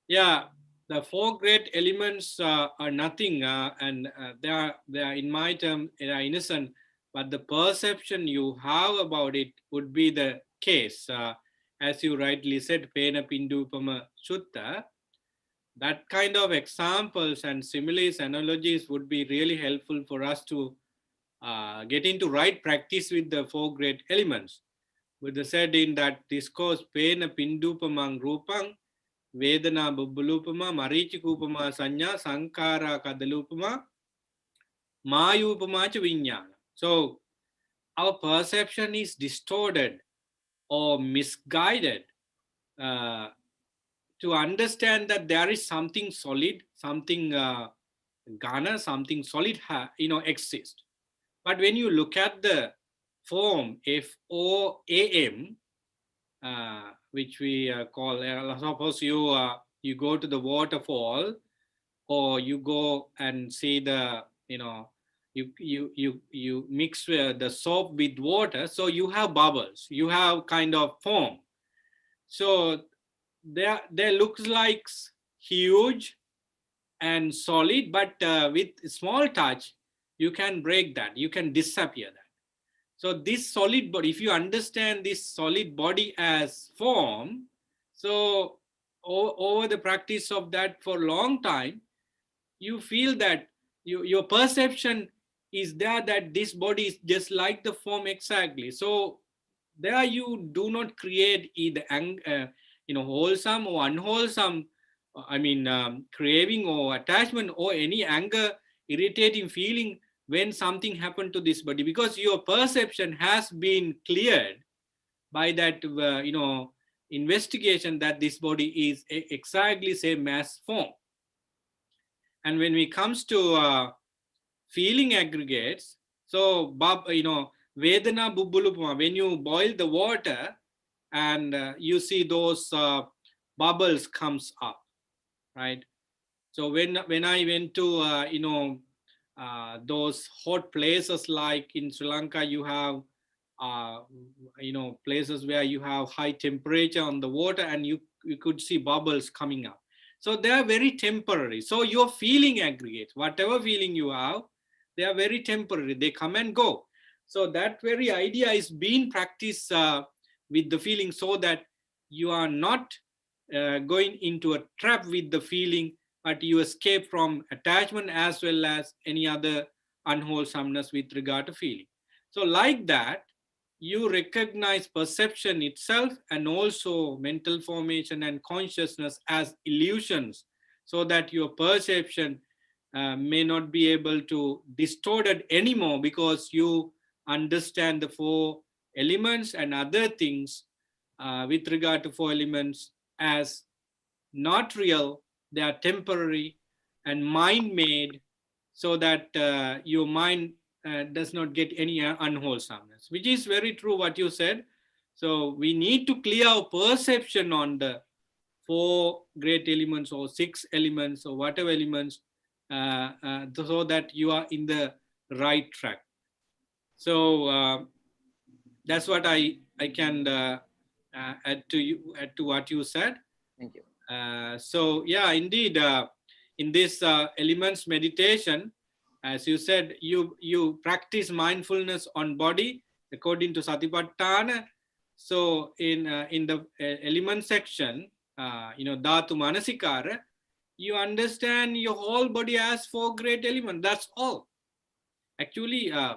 Yeah, the four great elements are nothing, and they are in my term, they are innocent, but the perception you have about it would be the case. As you rightly said, Pena Pindupama Sutta, that kind of examples and similes, analogies would be really helpful for us to get into right practice with the four great elements. With the said in that discourse, Pena Pindupamang Rupang, Vedana Bubbulupama, Marichikupama Sanya, Sankara Kadalupama, Mayupama Vinyana. So our perception is distorted or misguided uh, to understand that there is something solid, something Ghana, something solid, exists. But when you look at the form FOAM, which we call, suppose you go to the waterfall, or you go and see the, you mix the soap with water, so you have bubbles, you have kind of foam. So there looks like huge and solid, but with small touch, you can break that, you can disappear that. So this solid body, if you understand this solid body as form, so over the practice of that for a long time, you feel that your perception is there that this body is just like the form exactly. So there you do not create either wholesome or unwholesome, craving or attachment or any anger, irritating feeling when something happened to this body, because your perception has been cleared by that investigation that this body is exactly same as form. And when we comes to feeling aggregates, so Vedana Bubbulupama, when you boil the water and you see those bubbles comes up, right? So when I went to those hot places like in Sri Lanka, you have uh, places where you have high temperature on the water, and you could see bubbles coming up. So they are very temporary. So your feeling aggregates, whatever feeling you have, they are very temporary. They come and go. So that very idea is being practiced with the feeling, so that you are not going into a trap with the feeling, but you escape from attachment as well as any other unwholesomeness with regard to feeling. So like that, you recognize perception itself and also mental formation and consciousness as illusions, so that your perception may not be able to distort it anymore, because you understand the four elements and other things with regard to four elements as not real, they are temporary and mind made, so that your mind does not get any unwholesomeness, which is very true what you said. So we need to clear our perception on the four great elements or six elements or whatever elements, so that you are in the right track. So that's what I can add to you, add to what you said. Thank you. So yeah, indeed, in this elements meditation, as you said, you practice mindfulness on body according to Satipatthana. So in the element section, Dhatu Manasikara, you understand your whole body as four great elements. That's all. Actually, uh,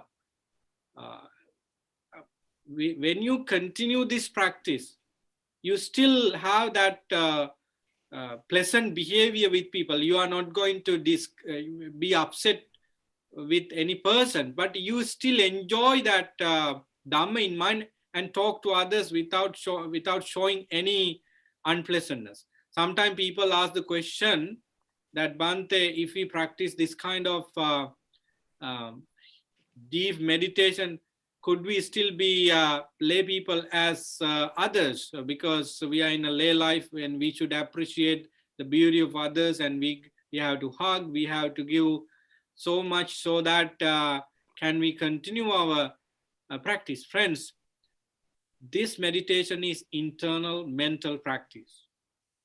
when you continue this practice, you still have that pleasant behavior with people. You are not going to be upset with any person, but you still enjoy that Dhamma in mind and talk to others without showing any unpleasantness. Sometimes people ask the question that, Bante, if we practice this kind of um, deep meditation, could we still be lay people as others? Because we are in a lay life and we should appreciate the beauty of others, and we have to hug, we have to give so much, so that can we continue our practice. Friends, this meditation is internal mental practice.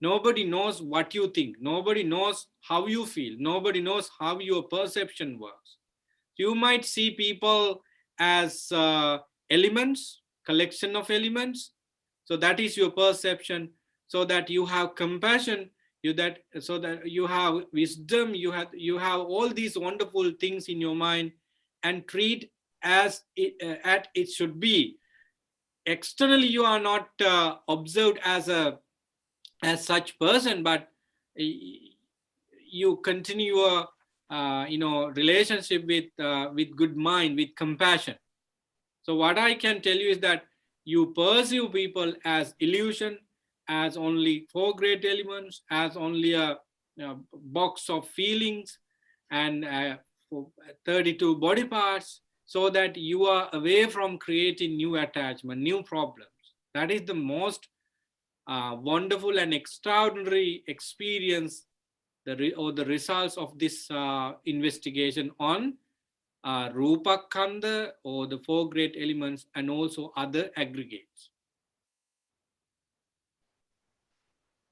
Nobody knows what you think. Nobody knows how you feel. Nobody knows how your perception works. You might see people as elements, collection of elements. So that is your perception. So that you have compassion, so that you have wisdom, you have all these wonderful things in your mind, and treat as it should be. Externally, you are not observed as such person, but you continue your relationship with good mind, with compassion. So what I can tell you is that you perceive people as illusion, as only four great elements, as only a box of feelings, and 32 body parts, so that you are away from creating new attachment, new problems. That is the most wonderful and extraordinary experience, the results of this investigation on Rupa Kanda, or the four great elements, and also other aggregates.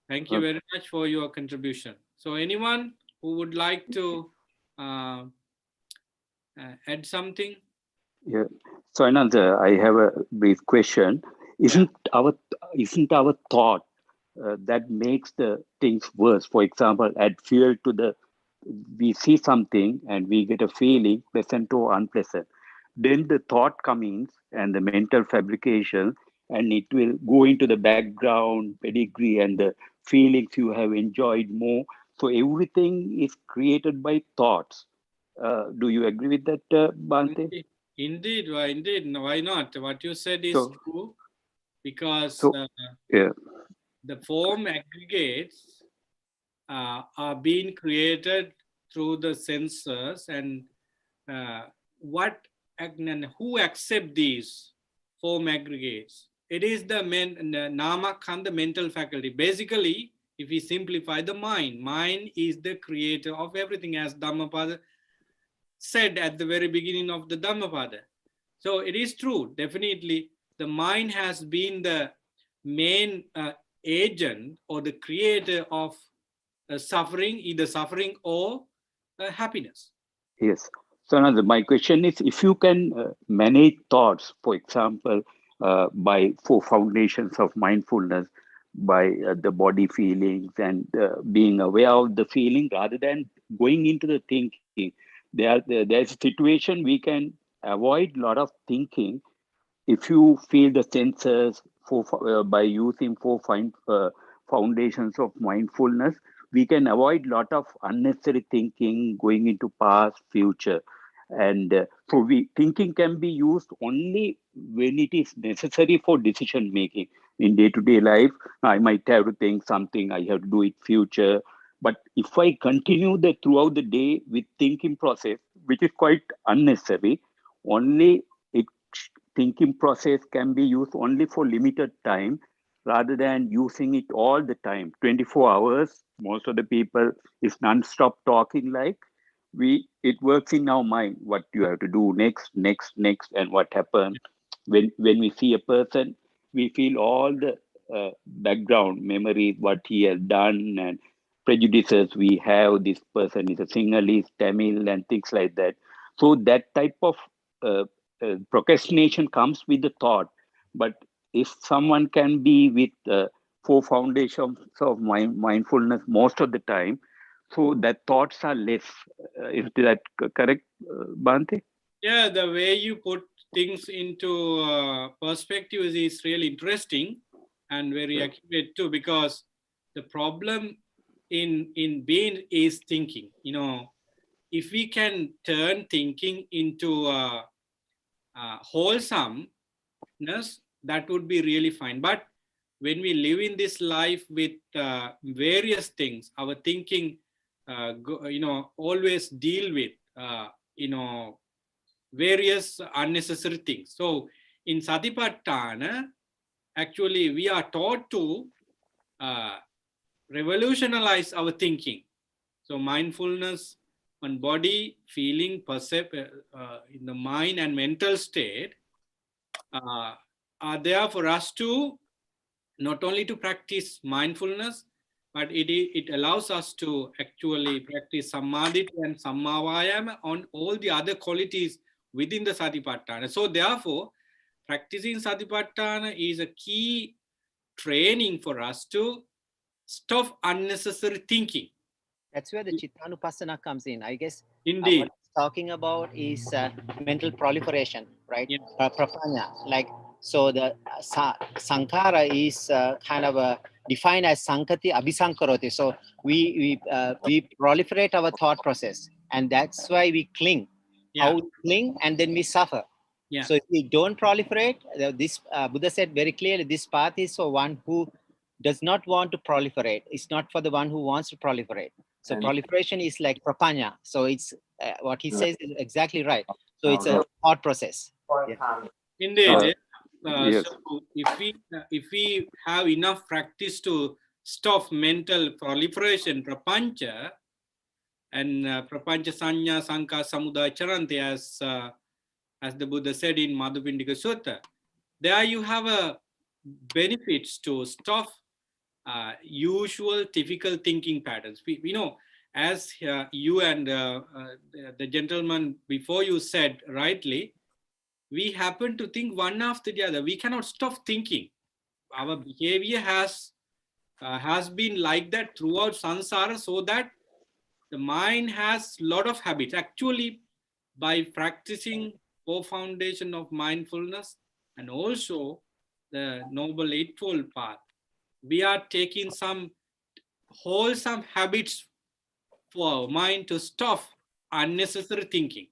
Thank you very much for your contribution. So anyone who would like to uh, add something? Yeah. So Anand, I have a brief question. Yeah. Isn't our thought that makes the things worse? For example, add fuel to the we see something and we get a feeling, pleasant or unpleasant. Then the thought comes and the mental fabrication, and it will go into the background, pedigree, and the feelings you have enjoyed more. So everything is created by thoughts. Do you agree with that, Bante? Indeed. No, why not? What you said is So, true, because so yeah, the form aggregates are being created through the sensors, and uh, what and who accept these form aggregates? It is the nama khanda, mental faculty. Basically, if we simplify, the mind is the creator of everything, as Dhammapada said at the very beginning of the Dhammapada. So it is true, definitely, the mind has been the main agent or the creator of suffering, either suffering or happiness. yes. So now my question is, if you can manage thoughts, for example, by four foundations of mindfulness, by the body feelings and being aware of the feeling rather than going into the thinking, there's a situation we can avoid a lot of thinking if you feel the senses by using foundations of mindfulness, we can avoid lot of unnecessary thinking going into past, future. And so we thinking can be used only when it is necessary for decision making. In day-to-day life, I might have to think something, I have to do it future. But if I continue the throughout the day with thinking process, which is quite unnecessary, only it thinking process can be used only for limited time rather than using it all the time 24 hours. Most of the people is non-stop talking, like we it works in our mind what you have to do next, and what happened. When we see a person, we feel all the background memories, what he has done, and prejudices we have. This person is a Sinhalese, Tamil, and things like that. So that type of uh, procrastination comes with the thought. But if someone can be with four foundations of mindfulness most of the time, so that thoughts are less. Is that correct, Bhante? Yeah, the way you put things into perspective is really interesting and very accurate too, because the problem in being is thinking. If we can turn thinking into wholesomeness, that would be really fine. But when we live in this life with various things, our thinking, always deal with, you know, various unnecessary things. So in Satipatthana, actually, we are taught to uh, revolutionize our thinking. So mindfulness on body, feeling, in the mind and mental state are there for us to not only to practice mindfulness, but it allows us to actually practice samadhi and sammavayama on all the other qualities within the satipatthana. So therefore, practicing satipatthana is a key training for us to stop unnecessary thinking. That's where the Chittanupassana comes in. I guess Indeed. what it's talking about is mental proliferation, right? Yeah. Prapanya. Like, so the Sankara is kind of defined as Sankati Abhisankaroti. So we proliferate our thought process, and that's why we cling. Yeah. How we cling, and then we suffer. Yeah. So if we don't proliferate, this Buddha said very clearly, this path is for one who does not want to proliferate. It's not for the one who wants to proliferate. So proliferation is like prapanya. So it's what he says is exactly right. So it's a thought process. Yeah. Indeed. Yes. So if we have enough practice to stop mental proliferation, prapancha, and prapancha sanya sanka samudaya charanti, as the Buddha said in Madhupindika Sutta, there you have a benefits to stop usual typical thinking patterns. We know, as you and the gentleman before you said rightly, we happen to think one after the other. We cannot stop thinking. Our behavior has been like that throughout samsara, so that the mind has a lot of habits. Actually, by practicing four foundation of mindfulness and also the Noble Eightfold Path, we are taking some wholesome habits for our mind to stop unnecessary thinking.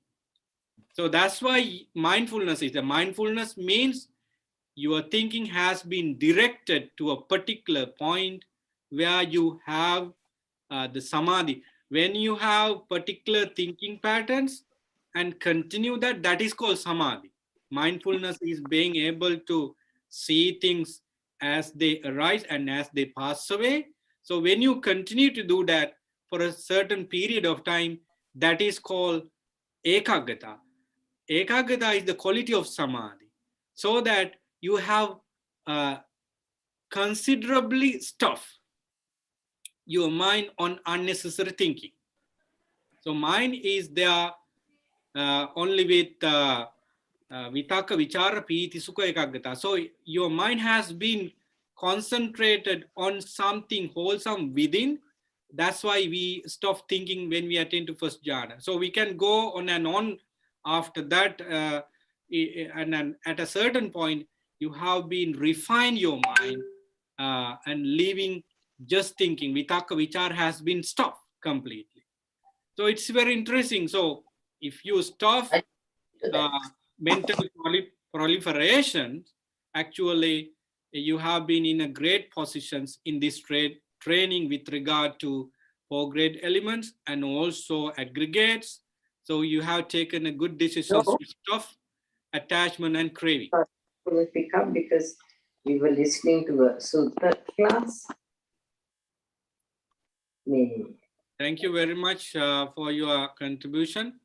So that's why mindfulness is. The mindfulness means your thinking has been directed to a particular point where you have the samadhi. When you have particular thinking patterns and continue that, that is called samadhi. Mindfulness is being able to see things as they arise and as they pass away. So when you continue to do that for a certain period of time, that is called ekagata. Ekagata is the quality of samadhi, so that you have uh, considerably stuff your mind on unnecessary thinking. So mind is there only with vitaka, vichara, piti, sukha, ekagata. So your mind has been concentrated on something wholesome within. That's why we stop thinking when we attain to first jhana. So we can go on and on after that and then at a certain point, you have been refined your mind and leaving just thinking. Vitaka vichar has been stopped completely. So it's very interesting. So if you stop mental proliferation, actually you have been in a great positions in this training with regard to four great elements and also aggregates. So you have taken a good decision to stop attachment and craving. Will pick up because we were listening to a Sutta class. Thank you very much for your contribution.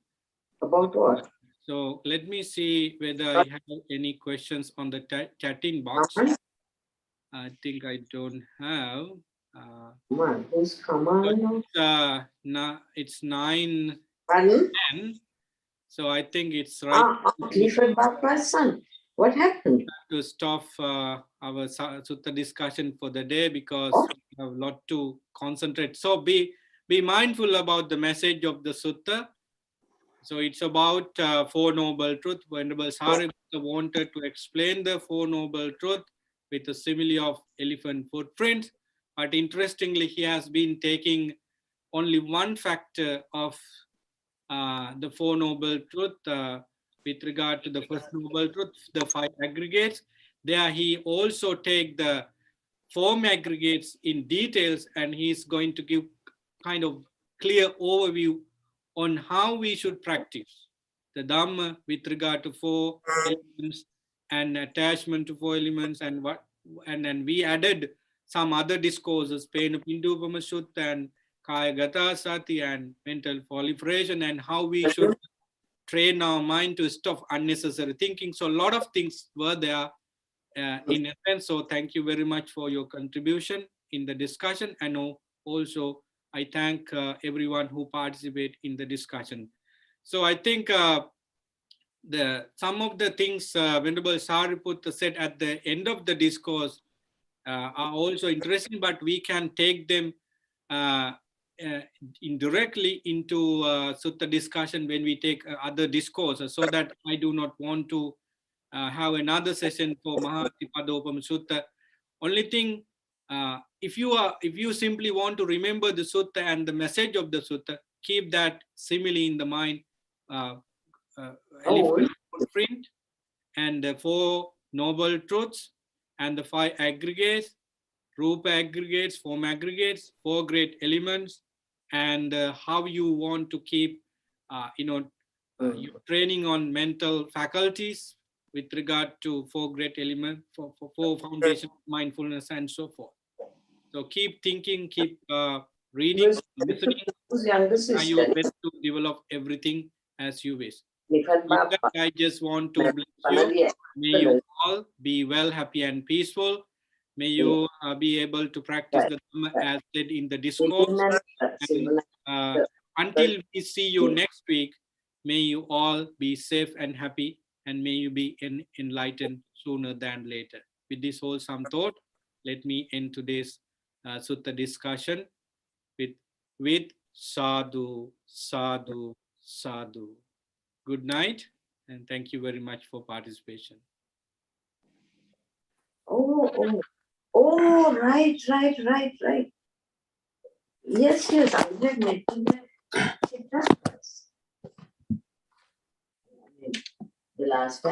About what? So let me see whether I have any questions on the chatting box. I think I don't have. Who's Kamal? It's 9:10. So I think it's right. Clifford Bapa's son. What happened? To stop our Sutta discussion for the day because we have a lot to concentrate. So be mindful about the message of the Sutta. So it's about Four Noble Truths. Venerable Sariputta wanted to explain the Four Noble Truths with a simile of elephant footprints. But interestingly, he has been taking only one factor of the Four Noble Truths with regard to the first Noble Truth, the five aggregates. There he also take the form aggregates in details, and he's going to give kind of clear overview on how we should practice the Dhamma with regard to four elements and attachment to four elements, and then we added some other discourses, Pena Pindupama Sutta and Kaya Gata Sati and mental proliferation, and how we should train our mind to stop unnecessary thinking. So a lot of things were there in a sense. So thank you very much for your contribution in the discussion. And also I thank everyone who participate in the discussion. So I think some of the things Venerable Sariputta said at the end of the discourse are also interesting, but we can take them indirectly into Sutta discussion when we take other discourses, so that I do not want to have another session for Mahatipadopam Sutta. Only thing, if you simply want to remember the Sutta and the message of the Sutta, keep that simile in the mind. Elephant footprint and the Four Noble Truths and the five aggregates, Rupa aggregates, form aggregates, four great elements, and how you want to keep, your training on mental faculties with regard to four great elements, four foundation mindfulness, and so forth. So keep thinking, keep reading, listening, and you will best to develop everything as you wish. I just want to bless you. May you all be well, happy, and peaceful. May you be able to practice the Dhamma as said in the discourse. And, until we see you next week, may you all be safe and happy, and may you be enlightened sooner than later. With this wholesome thought, let me end today's Sutta discussion with sadhu, sadhu, sadhu. Good night, and thank you very much for participation. Right. Yes, I have mentioned that. The last time.